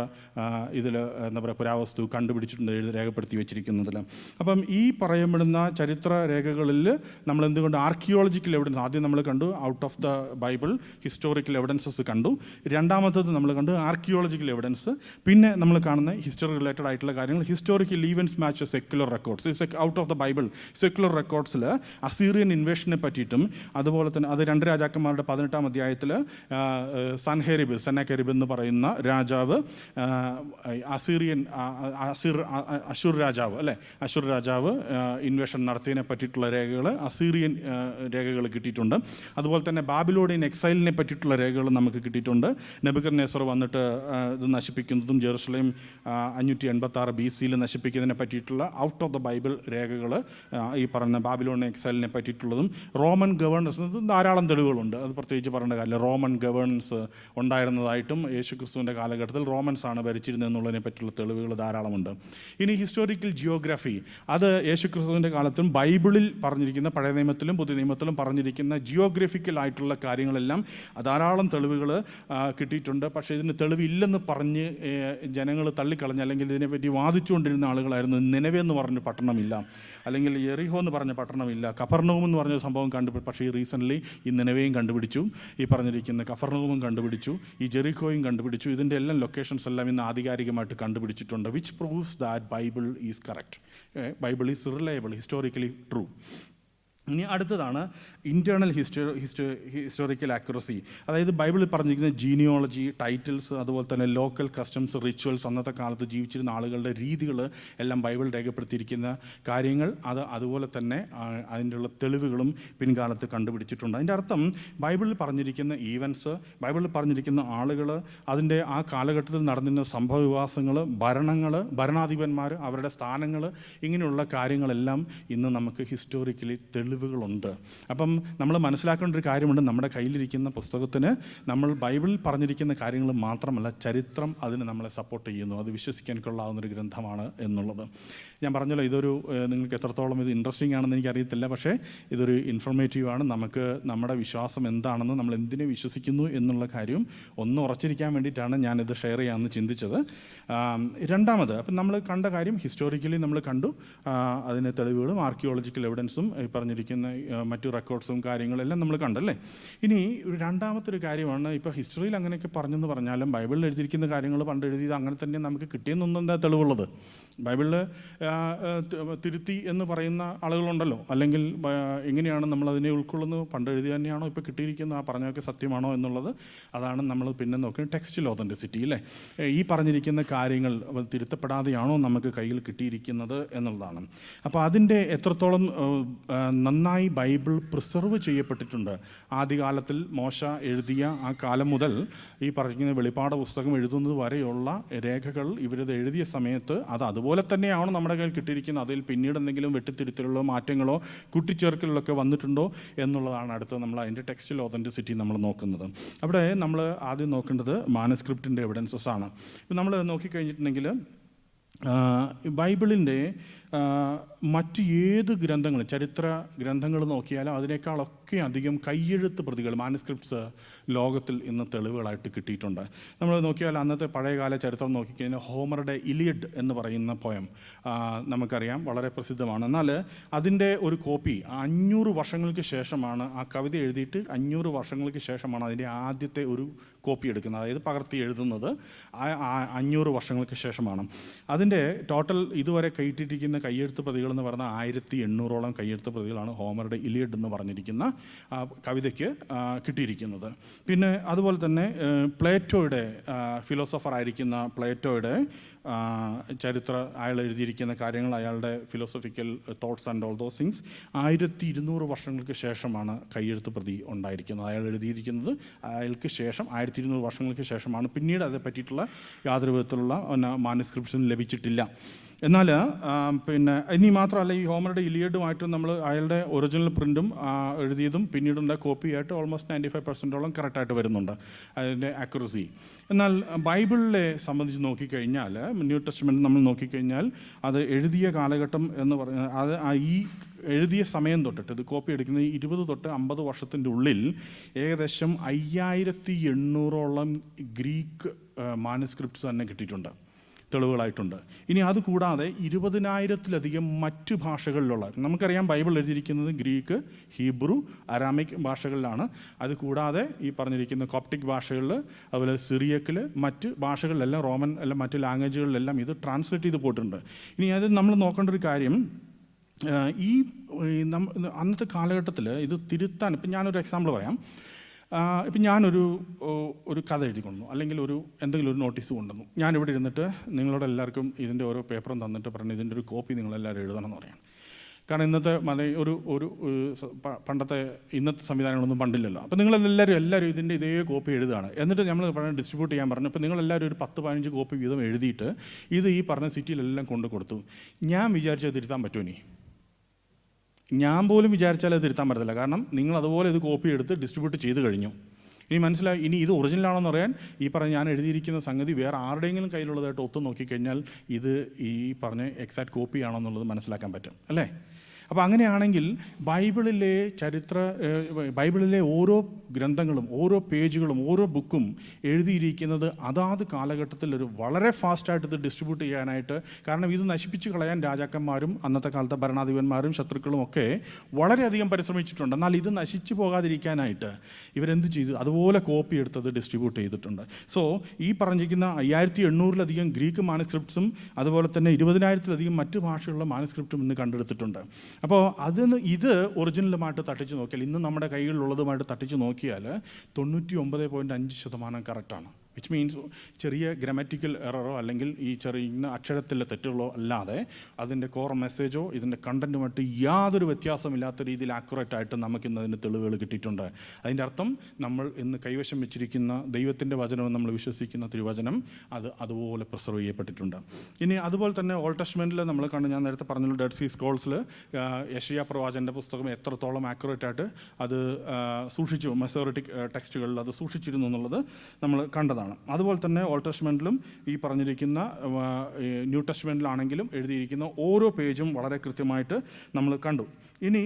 ഇതിൽ എന്താ പറയുക പുരാവസ്തു കണ്ടുപിടിച്ചിട്ടുണ്ട്, രേഖപ്പെടുത്തി വെച്ചിരിക്കുന്നതിൽ. അപ്പം ഈ പറയപ്പെടുന്ന ചരിത്ര രേഖകളിൽ നമ്മൾ എന്തുകൊണ്ട് ആർക്കിയോളജിക്കൽ എവിഡൻസ് ആദ്യം നമ്മൾ കണ്ടു, out of the Bible historical evidences കണ്ടു. രണ്ടാമത്തത് നമ്മൾ കണ്ടു ആർക്കിയോളജിക്കൽ എവിഡൻസ്. പിന്നെ നമ്മൾ കാണുന്ന ഹിസ്റ്ററി റിലേറ്റഡ് ആയിട്ടുള്ള കാര്യങ്ങൾ historical events match secular records. Out of the Bible secular റെക്കോർഡ്സിൽ അസീറിയൻ ഇൻവേഷനെ പറ്റിയിട്ടും അതുപോലെ തന്നെ അത് 2 രാജാക്കന്മാരുടെ 18-ാം അധ്യായത്തിൽ സെനകെരിബ് എന്ന് പറയുന്ന രാജാവ് അശൂർ രാജാവ് ഇൻവേഷൻ നടത്തിയതിനെ പറ്റിയിട്ടുള്ള രേഖകൾ അസീറിയൻ രേഖകൾ കിട്ടിയിട്ടുണ്ട്. അതുപോലെ തന്നെ ബാബിലോണിയൻ എക്സൈലിനെ പറ്റിയിട്ടുള്ള രേഖകൾ നമുക്ക് കിട്ടിയിട്ടുണ്ട്. നെബൂഖദ്നേസർ വന്നിട്ട് ഇത് നശിപ്പിക്കുന്നതും ജെറുസലേം 586 BC നശിപ്പിക്കുന്നതിനെ പറ്റിയിട്ടുള്ള ഔട്ട് ഓഫ് ദ ബൈബിൾ രേഖകൾ ഈ പറഞ്ഞ ബാബിലോണിയൻ എക്സൈലിനെ പറ്റിയിട്ടുള്ളതും റോമൻ ഗവേണൻസ് ധാരാളം തെളിവുകളുണ്ട്. അത് പ്രത്യേകിച്ച് പറയേണ്ട കാര്യമില്ല. റോമൻ ഗവേണൻസ് ഉണ്ടായിരുന്നതായിട്ടും യേശുക്രിസ്തുവിൻ്റെ കാലഘട്ടത്തിൽ റോമൻസ് ആണ് ഭരിച്ചിരുന്നത് എന്നുള്ളതിനെ പറ്റിയുള്ള തെളിവുകൾ ധാരാളമുണ്ട്. ഇനി ഹിസ്റ്റോറിക്കൽ ജിയോഗ്രഫി, അത് യേശു ക്രിസ്തുവിൻ്റെ കാലത്തും ബൈബിളിൽ പറഞ്ഞിരിക്കുന്ന, പഴയ നിയമത്തിലും പുതിയ നിയമത്തിലും പറഞ്ഞിരിക്കുന്ന ജിയോഗ്രഫിക്കൽ ആയിട്ടുള്ള കാര്യങ്ങളെല്ലാം ധാരാളം തെളിവുകൾ കിട്ടിയിട്ടുണ്ട്. പക്ഷേ ഇതിന് തെളിവില്ലെന്ന് പറഞ്ഞ് ജനങ്ങൾ തള്ളിക്കളഞ്ഞ്, അല്ലെങ്കിൽ ഇതിനെപ്പറ്റി വാദിച്ചുകൊണ്ടിരുന്ന ആളുകളായിരുന്നു. നിനവെ എന്ന് പറഞ്ഞ പട്ടണമില്ല, അല്ലെങ്കിൽ യെറിഹോ എന്ന് പറഞ്ഞ പട്ടണമില്ല, കഫർനഹൂം എന്ന് പറഞ്ഞ സംഭവം കണ്ടുപിടിച്ചു. പക്ഷേ ഈ റീസെൻ്റ്ലി ഈ നിനവയും കണ്ടുപിടിച്ചു, ഈ പറഞ്ഞിരിക്കുന്ന കഫർനഹൂമും കണ്ടുപിടിച്ചു, ഈ ജെറിഹോയും കണ്ടുപിടിച്ചു. ഇതിൻ്റെ എല്ലാം ലൊക്കേഷൻസ് എല്ലാം ഇന്ന് ആധികാരികമായിട്ട് കണ്ടുപിടിച്ചിട്ടുണ്ട്. Which proves that Bible is correct. Bible is reliable, historically true. ഇനി അടുത്തതാണ് ഇൻറ്റേർണൽ ഹിസ്റ്റോറിക്കൽ ആക്യുറസി. അതായത് ബൈബിളിൽ പറഞ്ഞിരിക്കുന്ന ജീനിയോളജി, ടൈറ്റിൽസ്, അതുപോലെ തന്നെ ലോക്കൽ കസ്റ്റംസ്, റിച്വൽസ്, അന്നത്തെ കാലത്ത് ജീവിച്ചിരുന്ന ആളുകളുടെ രീതികൾ എല്ലാം ബൈബിൾ രേഖപ്പെടുത്തിയിരിക്കുന്ന കാര്യങ്ങൾ, അതുപോലെ തന്നെ അതിൻ്റെയുള്ള തെളിവുകളും പിൻകാലത്ത് കണ്ടുപിടിച്ചിട്ടുണ്ട്. അതിൻ്റെ അർത്ഥം ബൈബിളിൽ പറഞ്ഞിരിക്കുന്ന ഈവൻസ്, ബൈബിളിൽ പറഞ്ഞിരിക്കുന്ന ആളുകൾ, അതിൻ്റെ ആ കാലഘട്ടത്തിൽ നടന്നിരുന്ന സംഭവവികാസങ്ങൾ, ഭരണാധിപന്മാർ, അവരുടെ സ്ഥാനങ്ങൾ, ഇങ്ങനെയുള്ള കാര്യങ്ങളെല്ലാം ഇന്ന് നമുക്ക് ഹിസ്റ്റോറിക്കലി തെളിവുകളുണ്ട്. അപ്പം നമ്മൾ മനസ്സിലാക്കേണ്ട ഒരു കാര്യമുണ്ട്, നമ്മുടെ കയ്യിലിരിക്കുന്ന പുസ്തകത്തിന് നമ്മൾ ബൈബിളിൽ പറഞ്ഞിരിക്കുന്ന കാര്യങ്ങൾ മാത്രമല്ല, ചരിത്രം അതിന് നമ്മളെ സപ്പോർട്ട് ചെയ്യുന്നു. അത് വിശ്വസിക്കാൻ കൊള്ളാവുന്നൊരു ഗ്രന്ഥമാണ് എന്നുള്ളത്. ഞാൻ പറഞ്ഞല്ലോ, ഇതൊരു നിങ്ങൾക്ക് എത്രത്തോളം ഇത് ഇൻട്രസ്റ്റിംഗ് ആണെന്ന് എനിക്കറിയത്തില്ല, പക്ഷേ ഇതൊരു ഇൻഫോർമേറ്റീവാണ്. നമുക്ക് നമ്മുടെ വിശ്വാസം എന്താണെന്ന്, നമ്മൾ എന്തിനെ വിശ്വസിക്കുന്നു എന്നുള്ള കാര്യം ഒന്ന് ഉറച്ചിരിക്കാൻ വേണ്ടിയിട്ടാണ് ഞാനിത് ഷെയർ ചെയ്യാമെന്ന് ചിന്തിച്ചത്. രണ്ടാമത്, അപ്പം നമ്മൾ കണ്ട കാര്യം ഹിസ്റ്റോറിക്കലി നമ്മൾ കണ്ടു, അതിന് തെളിവുകളും ആർക്കിയോളജിക്കൽ എവിഡൻസും പറഞ്ഞിരിക്കുന്ന മറ്റു റെക്കോർഡ്സും കാര്യങ്ങളെല്ലാം നമ്മൾ കണ്ടല്ലേ. ഇനി രണ്ടാമത്തെ ഒരു കാര്യമാണ്, ഇപ്പോൾ ഹിസ്റ്ററിയിൽ അങ്ങനെയൊക്കെ പറഞ്ഞെന്ന് പറഞ്ഞാലും ബൈബിളിൽ എഴുതിയിരിക്കുന്ന കാര്യങ്ങൾ പണ്ട് എഴുതിയത് അങ്ങനെ തന്നെ നമുക്ക് കിട്ടിയെന്നൊന്നും എന്താ തെളിവുള്ളത്? ബൈബിളിൽ തിരുത്തി എന്ന് പറയുന്ന ആളുകളുണ്ടല്ലോ, അല്ലെങ്കിൽ എങ്ങനെയാണ് നമ്മളതിനെ ഉൾക്കൊള്ളുന്നത്? പണ്ട് എഴുതി തന്നെയാണോ ഇപ്പോൾ കിട്ടിയിരിക്കുന്നത്? ആ പറഞ്ഞതൊക്കെ സത്യമാണോ എന്നുള്ളത്, അതാണ് നമ്മൾ പിന്നെ നോക്കുന്നത്. ടെക്സ്റ്റിൽ ഓതൻറ്റിസിറ്റി അല്ലേ, ഈ പറഞ്ഞിരിക്കുന്ന കാര്യങ്ങൾ തിരുത്തപ്പെടാതെയാണോ നമുക്ക് കയ്യിൽ കിട്ടിയിരിക്കുന്നത് എന്നുള്ളതാണ്. അപ്പോൾ അതിൻ്റെ എത്രത്തോളം നന്നായി ബൈബിൾ പ്രിസർവ് ചെയ്യപ്പെട്ടിട്ടുണ്ട്. ആദ്യകാലത്തിൽ മോശ എഴുതിയ ആ കാലം മുതൽ ഈ പറഞ്ഞിരിക്കുന്ന വെളിപ്പാട് പുസ്തകം എഴുതുന്നത് വരെയുള്ള രേഖകൾ ഇവരിത് എഴുതിയ സമയത്ത് അത് അതുപോലെ തന്നെയാണ് നമ്മുടെ കയ്യിൽ കിട്ടിയിരിക്കുന്നത്. അതിൽ പിന്നീട് എന്തെങ്കിലും വെട്ടിത്തിരുത്തലുകളോ മാറ്റങ്ങളോ കൂട്ടിച്ചേർക്കലുകളൊക്കെ വന്നിട്ടുണ്ടോ എന്നുള്ളതാണ് അടുത്ത് നമ്മൾ അതിൻ്റെ ടെക്സ്റ്റിൽ ഓതൻറ്റിസിറ്റി നമ്മൾ നോക്കുന്നത്. അവിടെ നമ്മൾ ആദ്യം നോക്കേണ്ടത് മാനുസ്ക്രിപ്റ്റിൻ്റെ എവിഡൻസസ് ആണ്. ഇപ്പം നമ്മൾ നോക്കിക്കഴിഞ്ഞിട്ടുണ്ടെങ്കിൽ ബൈബിളിൻ്റെ മറ്റ് ഏത് ഗ്രന്ഥങ്ങൾ, ചരിത്ര ഗ്രന്ഥങ്ങൾ നോക്കിയാലും അതിനേക്കാളൊക്കെ അധികം കയ്യെഴുത്ത് പ്രതികൾ, മാനുസ്ക്രിപ്റ്റ്സ് ലോകത്തിൽ ഇന്ന് തെളിവുകളായിട്ട് കിട്ടിയിട്ടുണ്ട്. നമ്മൾ നോക്കിയാൽ അന്നത്തെ പഴയകാല ചരിത്രം നോക്കിക്കഴിഞ്ഞാൽ ഹോമറുടെ ഇലിയഡ് എന്ന് പറയുന്ന പോയം നമുക്കറിയാം, വളരെ പ്രസിദ്ധമാണ്. എന്നാൽ അതിൻ്റെ ഒരു കോപ്പി 500 വർഷങ്ങൾക്ക് ശേഷമാണ്, ആ കവിത എഴുതിയിട്ട് 500 വർഷങ്ങൾക്ക് ശേഷമാണ് അതിൻ്റെ ആദ്യത്തെ ഒരു കോപ്പി എടുക്കുന്നത്, അതായത് പകർത്തി എഴുതുന്നത് 500 വർഷങ്ങൾക്ക് ശേഷമാണ്. അതിൻ്റെ ടോട്ടൽ ഇതുവരെ കയറ്റിയിരിക്കുന്ന കയ്യെഴുത്ത് പ്രതികൾ എന്ന് പറഞ്ഞാൽ 1800ഓളം കയ്യെഴുത്ത് പ്രതികളാണ് ഹോമറുടെ ഇലിയഡ് എന്ന് പറഞ്ഞിരിക്കുന്ന കവിതയ്ക്ക് കിട്ടിയിരിക്കുന്നത്. പിന്നെ അതുപോലെ തന്നെ പ്ലേറ്റോയുടെ, ഫിലോസഫറായിരിക്കുന്ന പ്ലേറ്റോയുടെ ചരിത്ര, അയാൾ എഴുതിയിരിക്കുന്ന കാര്യങ്ങൾ, അയാളുടെ philosophical thoughts and all those things 1200 വർഷങ്ങൾക്ക് ശേഷമാണ് കയ്യെഴുത്ത് പ്രതി ഉണ്ടായിരിക്കുന്നത്. അയാൾ എഴുതിയിരിക്കുന്നത് അയാൾക്ക് ശേഷം 1200 വർഷങ്ങൾക്ക് ശേഷമാണ്. പിന്നീട് അതേ പറ്റിയിട്ടുള്ള യാതൊരു വിധത്തിലുള്ള മാനുസ്ക്രിപ്ഷൻ ലഭിച്ചിട്ടില്ല. എന്നാൽ പിന്നെ ഇനി മാത്രമല്ല, ഈ ഹോമറുടെ ഇലിയഡുമായിട്ട് നമ്മൾ അയാളുടെ ഒറിജിനൽ പ്രിൻറ്റും എഴുതിയതും പിന്നീടുള്ള കോപ്പിയായിട്ട് ഓൾമോസ്റ്റ് 95% കറക്റ്റായിട്ട് വരുന്നുണ്ട് അതിൻ്റെ ആക്യുറസി. എന്നാൽ ബൈബിളിനെ സംബന്ധിച്ച് നോക്കിക്കഴിഞ്ഞാൽ, ന്യൂ ടെസ്റ്റ്മെൻറ്റ് നമ്മൾ നോക്കിക്കഴിഞ്ഞാൽ അത് എഴുതിയ കാലഘട്ടം എന്ന് പറയുന്നത്, അത് ഈ എഴുതിയ സമയം തൊട്ടിട്ട്, ഇത് കോപ്പി എടുക്കുന്നത് 20 തൊട്ട് 50 വർഷത്തിൻ്റെ ഉള്ളിൽ ഏകദേശം 5800ഓളം ഗ്രീക്ക് മാനുസ്ക്രിപ്റ്റ്സ് തന്നെ കിട്ടിയിട്ടുണ്ട്, തെളിവുകളായിട്ടുണ്ട്. ഇനി അതുകൂടാതെ 20,000-ലധികം മറ്റു ഭാഷകളിലുള്ള, നമുക്കറിയാം ബൈബിൾ എഴുതിയിരിക്കുന്നത് ഗ്രീക്ക്, ഹീബ്രു, അരാമിക് ഭാഷകളിലാണ്. അതുകൂടാതെ ഈ പറഞ്ഞിരിക്കുന്ന കോപ്റ്റിക് ഭാഷകളിൽ, അതുപോലെ സിറിയക്കിൽ, മറ്റ് ഭാഷകളിലെല്ലാം, റോമൻ എല്ലാം മറ്റ് ലാംഗ്വേജുകളിലെല്ലാം ഇത് ട്രാൻസ്ലേറ്റ് ചെയ്ത് പോയിട്ടുണ്ട്. ഇനി അത് നമ്മൾ നോക്കേണ്ട ഒരു കാര്യം, ഈ അന്നത്തെ കാലഘട്ടത്തിൽ ഇത് തിരുത്താൻ, ഇപ്പം ഞാനൊരു എക്സാമ്പിൾ പറയാം. ഇപ്പം ഞാനൊരു കഥ എഴുതി കൊണ്ടുവന്നു, അല്ലെങ്കിൽ എന്തെങ്കിലും ഒരു നോട്ടീസ് കൊണ്ടുവന്നു. ഞാനിവിടെ ഇരുന്നിട്ട് നിങ്ങളോട് എല്ലാവർക്കും ഇതിൻ്റെ ഓരോ പേപ്പറും തന്നിട്ട് പറഞ്ഞു ഇതിൻ്റെ ഒരു കോപ്പി നിങ്ങളെല്ലാവരും എഴുതണം എന്ന് പറയാം. കാരണം ഇന്നത്തെ ഇന്നത്തെ സംവിധാനങ്ങളൊന്നും പണ്ടില്ലല്ലോ. അപ്പോൾ നിങ്ങളെല്ലാവരും ഇതിൻ്റെ ഇതേ കോപ്പി എഴുതുകയാണ്. എന്നിട്ട് നമ്മൾ പറഞ്ഞ് ഡിസ്ട്രിബ്യൂട്ട് ചെയ്യാൻ പറഞ്ഞു. അപ്പോൾ നിങ്ങളെല്ലാവരും ഒരു 10-15 കോപ്പി വീതം എഴുതിയിട്ട് ഇത് ഈ പറഞ്ഞ സിറ്റിയിലെല്ലാം കൊണ്ട് കൊടുത്തു. ഞാൻ വിചാരിച്ചത് തിരുത്താൻ പറ്റുമോ? ഞാൻ പോലും വിചാരിച്ചാൽ അത് തിരുത്താൻ പറ്റത്തില്ല. കാരണം നിങ്ങൾ അതുപോലെ ഇത് കോപ്പി എടുത്ത് ഡിസ്ട്രിബ്യൂട്ട് ചെയ്ത് കഴിഞ്ഞു. ഇനി മനസ്സിലായി, ഇനി ഇത് ഒറിജിനലാണെന്ന് പറയാൻ ഈ പറഞ്ഞ ഞാൻ എഴുതിയിരിക്കുന്ന സംഗതി വേറെ ആരുടെയെങ്കിലും കയ്യിലുള്ളതായിട്ട് ഒത്തു നോക്കിക്കഴിഞ്ഞാൽ ഇത് ഈ പറഞ്ഞ എക്സാക്ട് കോപ്പി ആണെന്നുള്ളത് മനസ്സിലാക്കാൻ പറ്റും അല്ലേ? അപ്പോൾ അങ്ങനെയാണെങ്കിൽ ബൈബിളിലെ ഓരോ ഗ്രന്ഥങ്ങളും ഓരോ പേജുകളും ഓരോ ബുക്കും എഴുതിയിരിക്കുന്നത് അതാത് കാലഘട്ടത്തിൽ ഒരു വളരെ ഫാസ്റ്റായിട്ട് ഇത് ഡിസ്ട്രിബ്യൂട്ട് ചെയ്യാനായിട്ട്, കാരണം ഇത് നശിപ്പിച്ച് കളയാൻ രാജാക്കന്മാരും അന്നത്തെ കാലത്തെ ഭരണാധിപന്മാരും ശത്രുക്കളും ഒക്കെ വളരെയധികം പരിശ്രമിച്ചിട്ടുണ്ട്. എന്നാൽ ഇത് നശിച്ചു പോകാതിരിക്കാനായിട്ട് ഇവരെന്ത് ചെയ്തു? അതുപോലെ കോപ്പി എടുത്തത് ഡിസ്ട്രിബ്യൂട്ട് ചെയ്തിട്ടുണ്ട്. സോ ഈ പറഞ്ഞിരിക്കുന്ന 5800-ലധികം ഗ്രീക്ക് മാനുസ്ക്രിപ്റ്റ്സും അതുപോലെ തന്നെ 20,000-ലധികം മറ്റ് ഭാഷകളുടെ മാനുസ്ക്രിപ്റ്റും ഇന്ന് കണ്ടെടുത്തിട്ടുണ്ട്. അപ്പോൾ ഇത് ഒറിജിനലുമായിട്ട് തട്ടിച്ച് നോക്കിയാൽ, ഇന്ന് നമ്മുടെ കൈകളിലുള്ളതുമായിട്ട് തട്ടിച്ച് നോക്കിയാൽ 99.5% കറക്റ്റാണ്. വിച്ച് മീൻസ് ചെറിയ ഗ്രാമറ്റിക്കൽ എററോ അല്ലെങ്കിൽ ഈ ചെറിയ അക്ഷരത്തിലെ തെറ്റുകളോ അല്ലാതെ അതിൻ്റെ കോർ മെസ്സേജോ ഇതിൻ്റെ കണ്ടൻറ്റുമായിട്ട് യാതൊരു വ്യത്യാസമില്ലാത്ത രീതിയിൽ ആക്യുറേറ്റായിട്ട് നമുക്കിന്ന് അതിന് തെളിവുകൾ കിട്ടിയിട്ടുണ്ട്. അതിൻ്റെ അർത്ഥം നമ്മൾ ഇന്ന് കൈവശം വെച്ചിരിക്കുന്ന ദൈവത്തിൻ്റെ വചനം, നമ്മൾ വിശ്വസിക്കുന്ന തിരുവചനം, അത് അതുപോലെ പ്രിസർവ് ചെയ്യപ്പെട്ടിട്ടുണ്ട്. ഇനി അതുപോലെ തന്നെ ഓൾഡ് ടെസ്റ്റ്മെൻറ്റിൽ നമ്മൾ ഞാൻ നേരത്തെ പറഞ്ഞല്ലോ, ഡെഡ് സീ സ്ക്രോൾസിൽ യെശയ്യാ പ്രവാചകൻ്റെ പുസ്തകം എത്രത്തോളം ആക്യുറേറ്റായിട്ട് അത് സൂക്ഷിച്ചു, മെസോറിറ്റിക് ടെക്സ്റ്റുകളിൽ അത് സൂക്ഷിച്ചിരുന്നു എന്നുള്ളത് നമ്മൾ കണ്ടതാണ്. അതുപോലെ തന്നെ ഓൾഡ് ടെസ്റ്റ്മെൻറ്റിലും ഈ പറഞ്ഞിരിക്കുന്ന ന്യൂ ടെസ്റ്റ്മെൻറ്റിലാണെങ്കിലും എഴുതിയിരിക്കുന്ന ഓരോ പേജും വളരെ കൃത്യമായിട്ട് നമ്മൾ കണ്ടു. ഇനി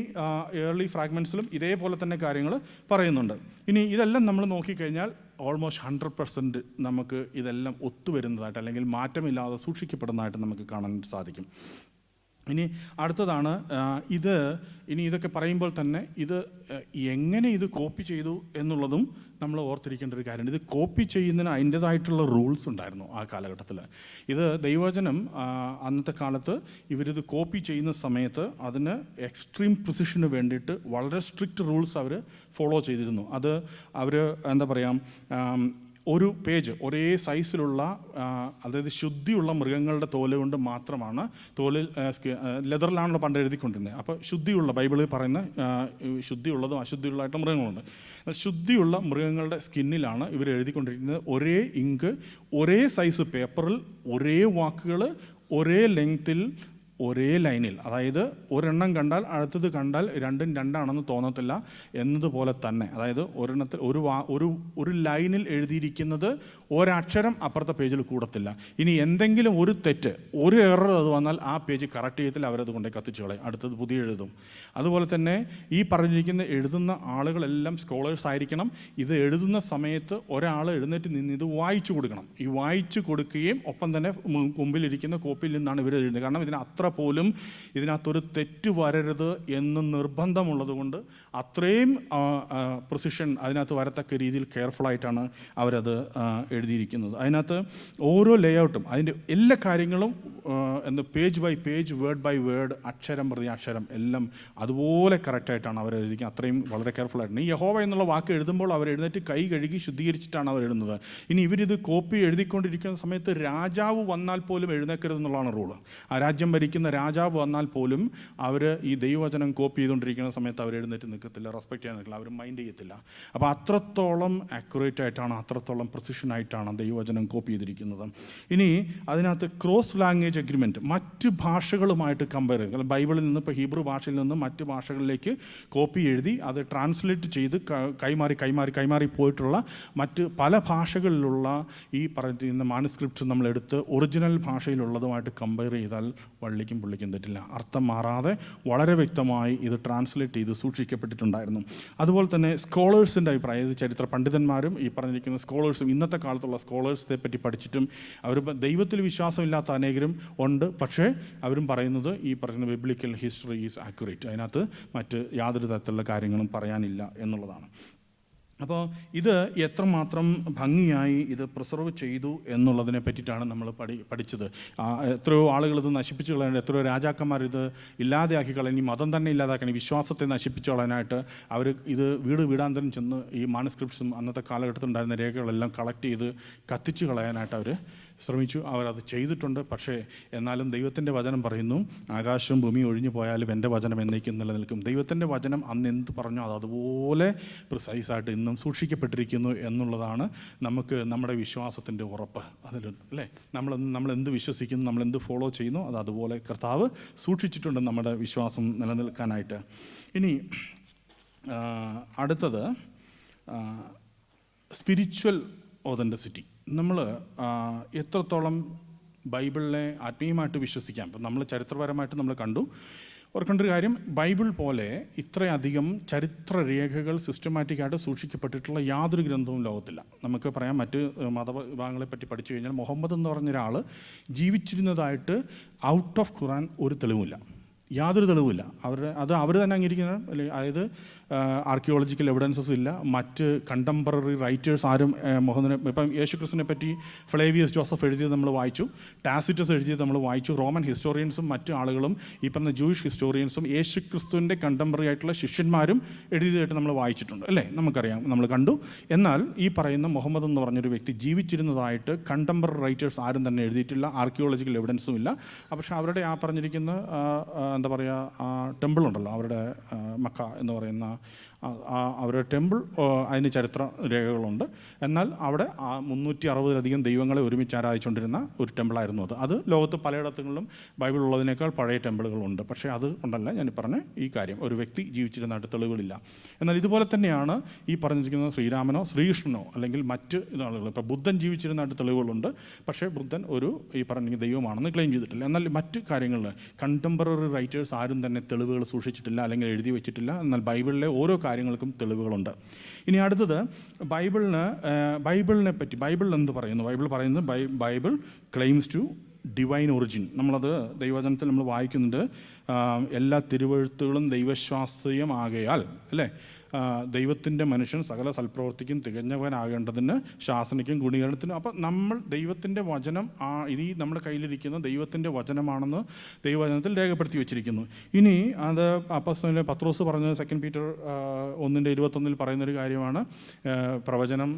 ഏർലി ഫ്രാഗ്മെൻറ്റ്സിലും ഇതേപോലെ തന്നെ കാര്യങ്ങൾ പറയുന്നുണ്ട്. ഇനി ഇതെല്ലാം നമ്മൾ നോക്കിക്കഴിഞ്ഞാൽ ഓൾമോസ്റ്റ് 100% നമുക്ക് ഇതെല്ലാം ഒത്തുവരുന്നതായിട്ട് അല്ലെങ്കിൽ മാറ്റമില്ലാതെ സൂക്ഷിക്കപ്പെടുന്നതായിട്ട് നമുക്ക് കാണാൻ സാധിക്കും. ഇനി അടുത്തതാണ് ഇതൊക്കെ പറയുമ്പോൾ തന്നെ ഇത് എങ്ങനെ ഇത് കോപ്പി ചെയ്തു എന്നുള്ളതും നമ്മൾ ഓർത്തിരിക്കേണ്ട ഒരു കാര്യമാണ്. ഇത് കോപ്പി ചെയ്യുന്നതിന് അതിൻ്റേതായിട്ടുള്ള റൂൾസ് ഉണ്ടായിരുന്നു ആ കാലഘട്ടത്തിൽ. ഇത് ദൈവവചനം അന്നത്തെ കാലത്ത് ഇവരിത് കോപ്പി ചെയ്യുന്ന സമയത്ത് അതിന് എക്സ്ട്രീം പ്രിസിഷന് വേണ്ടിയിട്ട് വളരെ സ്ട്രിക്റ്റ് റൂൾസ് അവർ ഫോളോ ചെയ്തിരുന്നു. അത് അവർ എന്താ പറയുക, ഒരു പേജ് ഒരേ സൈസിലുള്ള, അതായത് ശുദ്ധിയുള്ള മൃഗങ്ങളുടെ തോല് കൊണ്ട് മാത്രമാണ്, തോലിൽ ലെതറിലാണല്ലോ പണ്ട് എഴുതിക്കൊണ്ടിരുന്നത്. അപ്പോൾ ശുദ്ധിയുള്ള, ബൈബിളിൽ പറയുന്ന ശുദ്ധിയുള്ളതും അശുദ്ധിയുള്ളതായിട്ട് മൃഗങ്ങളുണ്ട്. ശുദ്ധിയുള്ള മൃഗങ്ങളുടെ സ്കിന്നിലാണ് ഇവർ എഴുതിക്കൊണ്ടിരിക്കുന്നത്. ഒരേ ഇങ്ക്, ഒരേ സൈസ് പേപ്പറിൽ, ഒരേ വാക്കുകൾ, ഒരേ ലെങ്ത്തിൽ, ഒരേ ലൈനിൽ. അതായത് ഒരെണ്ണം കണ്ടാൽ അടുത്തത് കണ്ടാൽ രണ്ടും രണ്ടാണെന്ന് തോന്നത്തില്ല എന്നതുപോലെ തന്നെ. അതായത് ഒരെണ്ണത്തിൽ ഒരു ലൈനിൽ എഴുതിയിരിക്കുന്നത് ഒരക്ഷരം അപ്പുറത്തെ പേജിൽ കൂടത്തില്ല. ഇനി എന്തെങ്കിലും ഒരു തെറ്റ്, ഒരു എറർ അത് വന്നാൽ ആ പേജ് കറക്റ്റ് ചെയ്യത്തില്ല, അവരത് കൊണ്ടേ കത്തിച്ചു കളയും, അടുത്തത് പുതിയ എഴുതും. അതുപോലെ തന്നെ ഈ പറഞ്ഞിരിക്കുന്ന എഴുതുന്ന ആളുകളെല്ലാം സ്കോളേഴ്സ് ആയിരിക്കണം. ഇത് എഴുതുന്ന സമയത്ത് ഒരാൾ എഴുന്നേറ്റ് നിന്ന് ഇത് വായിച്ചു കൊടുക്കണം. ഈ വായിച്ചു കൊടുക്കുകയും ഒപ്പം തന്നെ മുമ്പിലിരിക്കുന്ന കോപ്പിയിൽ നിന്നാണ് ഇവർ എഴുതുന്നത്. കാരണം പോലും ഇതിനകത്തൊരു തെറ്റ് വരരുത് എന്ന് നിർബന്ധമുള്ളത് കൊണ്ട് അത്രയും പ്രിസിഷൻ അതിനകത്ത് വരത്തക്ക രീതിയിൽ കെയർഫുള്ളായിട്ടാണ് അവരത് എഴുതിയിരിക്കുന്നത്. അതിനകത്ത് ഓരോ ലേഔട്ടും അതിൻ്റെ എല്ലാ കാര്യങ്ങളും page by page, word by word, അക്ഷരം പ്രതി അക്ഷരം എല്ലാം അതുപോലെ കറക്റ്റായിട്ടാണ് അവർ എഴുതിക്കുന്നത്. അത്രയും വളരെ കെയർഫുള്ളായിട്ടാണ്. ഈ യഹോവ എന്നുള്ള വാക്ക് എഴുതുമ്പോൾ അവർ എഴുന്നേറ്റ് കൈ കഴുകി ശുദ്ധീകരിച്ചിട്ടാണ് അവർ എഴുതുന്നത്. ഇനി ഇവരിത് കോപ്പി എഴുതിക്കൊണ്ടിരിക്കുന്ന സമയത്ത് രാജാവ് വന്നാൽ പോലും എഴുന്നേക്കരുതെന്നുള്ളതാണ് റൂള്. ആ രാജ്യം ഭരിക്കുന്ന രാജാവ് വന്നാൽ പോലും അവർ ഈ ദൈവവചനം കോപ്പി ചെയ്തുകൊണ്ടിരിക്കുന്ന സമയത്ത് അവർ എഴുന്നേറ്റ് നിൽക്കത്തില്ല, റെസ്പെക്റ്റ് ചെയ്യാൻ നിൽക്കില്ല, അവർ മൈൻഡ് ചെയ്യത്തില്ല. അപ്പോൾ അത്രത്തോളം ആക്യുറേറ്റ് ആയിട്ടാണ്, അത്രത്തോളം പ്രിസിഷനായിട്ടാണ് ദൈവവചനം കോപ്പി ചെയ്തിരിക്കുന്നത്. ഇനി അതിനകത്ത് ക്രോസ് ലാംഗ്വേജ് അഗ്രിമെൻറ്റ്, മറ്റ് ഭാഷകളുമായിട്ട് കമ്പയർ ചെയ്ത്, ബൈബിളിൽ നിന്ന് ഇപ്പോൾ ഹീബ്രു ഭാഷയിൽ നിന്ന് മറ്റ് ഭാഷകളിലേക്ക് കോപ്പി എഴുതി അത് ട്രാൻസ്ലേറ്റ് ചെയ്ത് കൈമാറി പോയിട്ടുള്ള മറ്റ് പല ഭാഷകളിലുള്ള ഈ പറയുന്ന മാനുസ്ക്രിപ്റ്റ്സ് നമ്മളെടുത്ത് ഒറിജിനൽ ഭാഷയിലുള്ളതുമായിട്ട് കമ്പയർ ചെയ്താൽ വള്ളിക്കും പുള്ളിക്കും തെറ്റില്ല. അർത്ഥം മാറാതെ വളരെ വ്യക്തമായി ഇത് ട്രാൻസ്ലേറ്റ് ചെയ്ത് സൂക്ഷിക്കപ്പെട്ടിട്ടുണ്ടായിരുന്നു. അതുപോലെ തന്നെ സ്കോളേഴ്സിൻ്റെ അഭിപ്രായം, ഇത് ചരിത്ര പണ്ഡിതന്മാരും ഈ പറഞ്ഞിരിക്കുന്ന സ്കോളേഴ്സും ഇന്നത്തെ കാലത്തുള്ള സ്കോളേഴ്സിനെ പറ്റി പഠിച്ചിട്ടും അവർ ദൈവത്തിൽ വിശ്വാസമില്ലാത്ത അനേകരും ഉണ്ട്. പക്ഷേ അവരും പറയുന്നത് ഈ പറയുന്ന ബിബ്ലിക്കൽ ഹിസ്റ്ററി ഈസ് ആക്യുറേറ്റ്, അതിനകത്ത് മറ്റ് യാതൊരു തരത്തിലുള്ള കാര്യങ്ങളും പറയാനില്ല എന്നുള്ളതാണ്. അപ്പോൾ ഇത് എത്രമാത്രം ഭംഗിയായി ഇത് പ്രിസർവ് ചെയ്തു എന്നുള്ളതിനെ പറ്റിയിട്ടാണ് നമ്മൾ പഠിച്ചത്. എത്രയോ ആളുകൾ ഇത് നശിപ്പിച്ചു കളയാൻ, എത്രയോ രാജാക്കന്മാർ ഇത് ഇല്ലാതെയാക്കി കളയാൻ, ഈ മതം തന്നെ ഇല്ലാതാക്കാൻ, ഈ വിശ്വാസത്തെ നശിപ്പിച്ചു കളയാനായിട്ട് അവർ ഇത് വീടാന്തരം ചെന്ന് ഈ മാനുസ്ക്രിപ്റ്റ്സും അന്നത്തെ കാലഘട്ടത്തിൽ ഉണ്ടായിരുന്ന രേഖകളെല്ലാം കളക്ട് ചെയ്ത് കത്തിച്ചു കളയാനായിട്ട് അവർ ശ്രമിച്ചു. അവരത് ചെയ്തിട്ടുണ്ട്. പക്ഷേ എന്നാലും ദൈവത്തിൻ്റെ വചനം പറയുന്നു, ആകാശവും ഭൂമിയും ഒഴിഞ്ഞു പോയാലും എൻ്റെ വചനം എന്നേക്കും നിലനിൽക്കും. ദൈവത്തിൻ്റെ വചനം അന്ന് എന്ത് പറഞ്ഞോ അത് അതുപോലെ പ്രിസൈസായിട്ട് ഇന്നും സൂക്ഷിക്കപ്പെട്ടിരിക്കുന്നു എന്നുള്ളതാണ് നമുക്ക് നമ്മുടെ വിശ്വാസത്തിൻ്റെ ഉറപ്പ്. അതിലുണ്ട് അല്ലേ? നമ്മൾ എന്ത് വിശ്വസിക്കുന്നു, നമ്മൾ എന്ത് ഫോളോ ചെയ്യുന്നു, അത് അതുപോലെ കർത്താവ് സൂക്ഷിച്ചിട്ടുണ്ട് നമ്മുടെ വിശ്വാസം നിലനിൽക്കാനായിട്ട്. ഇനി അടുത്തത് സ്പിരിച്വൽ ഓതൻറ്റിസിറ്റി. നമ്മൾ എത്രത്തോളം ബൈബിളിനെ ആത്മീയമായിട്ട് വിശ്വസിക്കാം. ഇപ്പം നമ്മൾ ചരിത്രപരമായിട്ട് നമ്മൾ കണ്ടു, ഓർക്കേണ്ട ഒരു കാര്യം, ബൈബിൾ പോലെ ഇത്രയധികം ചരിത്ര രേഖകൾ സിസ്റ്റമാറ്റിക്കായിട്ട് സൂക്ഷിക്കപ്പെട്ടിട്ടുള്ള യാതൊരു ഗ്രന്ഥവും ലോകത്തില്ല. നമുക്ക് പറയാം, മറ്റ് മതവിഭാഗങ്ങളെ പറ്റി പഠിച്ചു കഴിഞ്ഞാൽ മുഹമ്മദ് എന്ന് പറഞ്ഞൊരാൾ ജീവിച്ചിരുന്നതായിട്ട് ഔട്ട് ഓഫ് ഖുറാൻ ഒരു തെളിവുമില്ല, യാതൊരു തെളിവുമില്ല. അവർ തന്നെ അംഗീകരിക്കുന്ന, അതായത് ആർക്കിയോളജിക്കൽ എവിഡൻസസ് ഇല്ല. മറ്റ് കണ്ടംപററി റൈറ്റേഴ്സ് ആരും മുഹമ്മദിനെ, ഇപ്പം യേശുക്രിസ്തുവിനെ പറ്റി ഫ്ലേവിയസ് ജോസഫ് എഴുതിയത് നമ്മൾ വായിച്ചു, ടാസിറ്റസ് എഴുതിയത് നമ്മൾ വായിച്ചു, റോമൻ ഹിസ്റ്റോറിയൻസും മറ്റു ആളുകളും ഈ പറഞ്ഞ ജൂയിഷ് ഹിസ്റ്റോറിയൻസും യേശുക്രിസ്തുവിൻ്റെ കണ്ടംപററി ആയിട്ടുള്ള ശിഷ്യന്മാരും എഴുതിയതായിട്ട് നമ്മൾ വായിച്ചിട്ടുണ്ട്, അല്ലേ? നമുക്കറിയാം, നമ്മൾ കണ്ടു. എന്നാൽ ഈ പറയുന്ന മുഹമ്മദ് എന്ന് പറഞ്ഞൊരു വ്യക്തി ജീവിച്ചിരുന്നതായിട്ട് കണ്ടംപററി റൈറ്റേഴ്സ് ആരും തന്നെ എഴുതിയിട്ടില്ല, ആർക്കിയോളജിക്കൽ എവിഡൻസും ഇല്ല. പക്ഷേ അവരുടെ ആ പറഞ്ഞിരിക്കുന്ന എന്താ പറയുക, ടെമ്പിൾ ഉണ്ടല്ലോ, അവരുടെ മക്ക എന്ന് പറയുന്ന അവരുടെ ടെമ്പിൾ, അതിന് ചരിത്ര രേഖകളുണ്ട്. എന്നാൽ അവിടെ 360-ലധികം ദൈവങ്ങളെ ഒരുമിച്ച് ആരാധിച്ചുകൊണ്ടിരുന്ന ഒരു ടെമ്പിളായിരുന്നു അത്. ലോകത്ത് പലയിടത്തുകളിലും ബൈബിൾ ഉള്ളതിനേക്കാൾ പഴയ ടെമ്പിളുകളുണ്ട്. പക്ഷേ അത് കൊണ്ടല്ല ഞാൻ പറഞ്ഞ ഈ കാര്യം, ഒരു വ്യക്തി ജീവിച്ചിരുന്നതായിട്ട് തെളിവുകളില്ല. എന്നാൽ ഇതുപോലെ തന്നെയാണ് ഈ പറഞ്ഞിരിക്കുന്നത് ശ്രീരാമനോ ശ്രീകൃഷ്ണനോ അല്ലെങ്കിൽ മറ്റ് ആളുകൾ. ഇപ്പോൾ ബുദ്ധൻ ജീവിച്ചിരുന്നതായിട്ട് തെളിവുകളുണ്ട്, പക്ഷേ ബുദ്ധൻ ഒരു ഈ പറഞ്ഞ ദൈവമാണെന്ന് ക്ലെയിം ചെയ്തിട്ടില്ല. എന്നാൽ മറ്റ് കാര്യങ്ങളിൽ കണ്ടംപററി റൈറ്റേഴ്സ് ആരും തന്നെ തെളിവുകൾ സൂക്ഷിച്ചിട്ടില്ല അല്ലെങ്കിൽ എഴുതി വെച്ചിട്ടില്ല. എന്നാൽ ബൈബിളിലെ ഓരോ കാര്യങ്ങൾക്കും തെളിവുകളുണ്ട്. ഇനി അടുത്തത്, ബൈബിളിനെ പറ്റി ബൈബിൾ എന്ത് പറയുന്നു? ബൈബിൾ പറയുന്നത് Bible claims to divine origin. നമ്മളത് ദൈവവചനത്തിൽ നമ്മൾ വായിക്കുന്നുണ്ട്, എല്ലാ തിരുവെഴുത്തുകളും ദൈവശാസ്ത്രീയമാകയാൽ, അല്ലേ, ദൈവത്തിൻ്റെ മനുഷ്യൻ സകല സൽപ്രവൃത്തിക്കും തികഞ്ഞവനാകേണ്ടതിന് ശാസനയ്ക്കും ഗുണീകരണത്തിനും. അപ്പം നമ്മൾ ദൈവത്തിൻ്റെ വചനം, ഇത് നമ്മുടെ കയ്യിലിരിക്കുന്ന ദൈവത്തിൻ്റെ വചനമാണെന്ന് ദൈവവചനത്തിൽ രേഖപ്പെടുത്തി വെച്ചിരിക്കുന്നു. ഇനി അത് അപ്പോസ്തലൻ പത്രോസ് പറഞ്ഞത് 2 പീറ്റർ 1:21 പറയുന്നൊരു കാര്യമാണ്, പ്രവചനം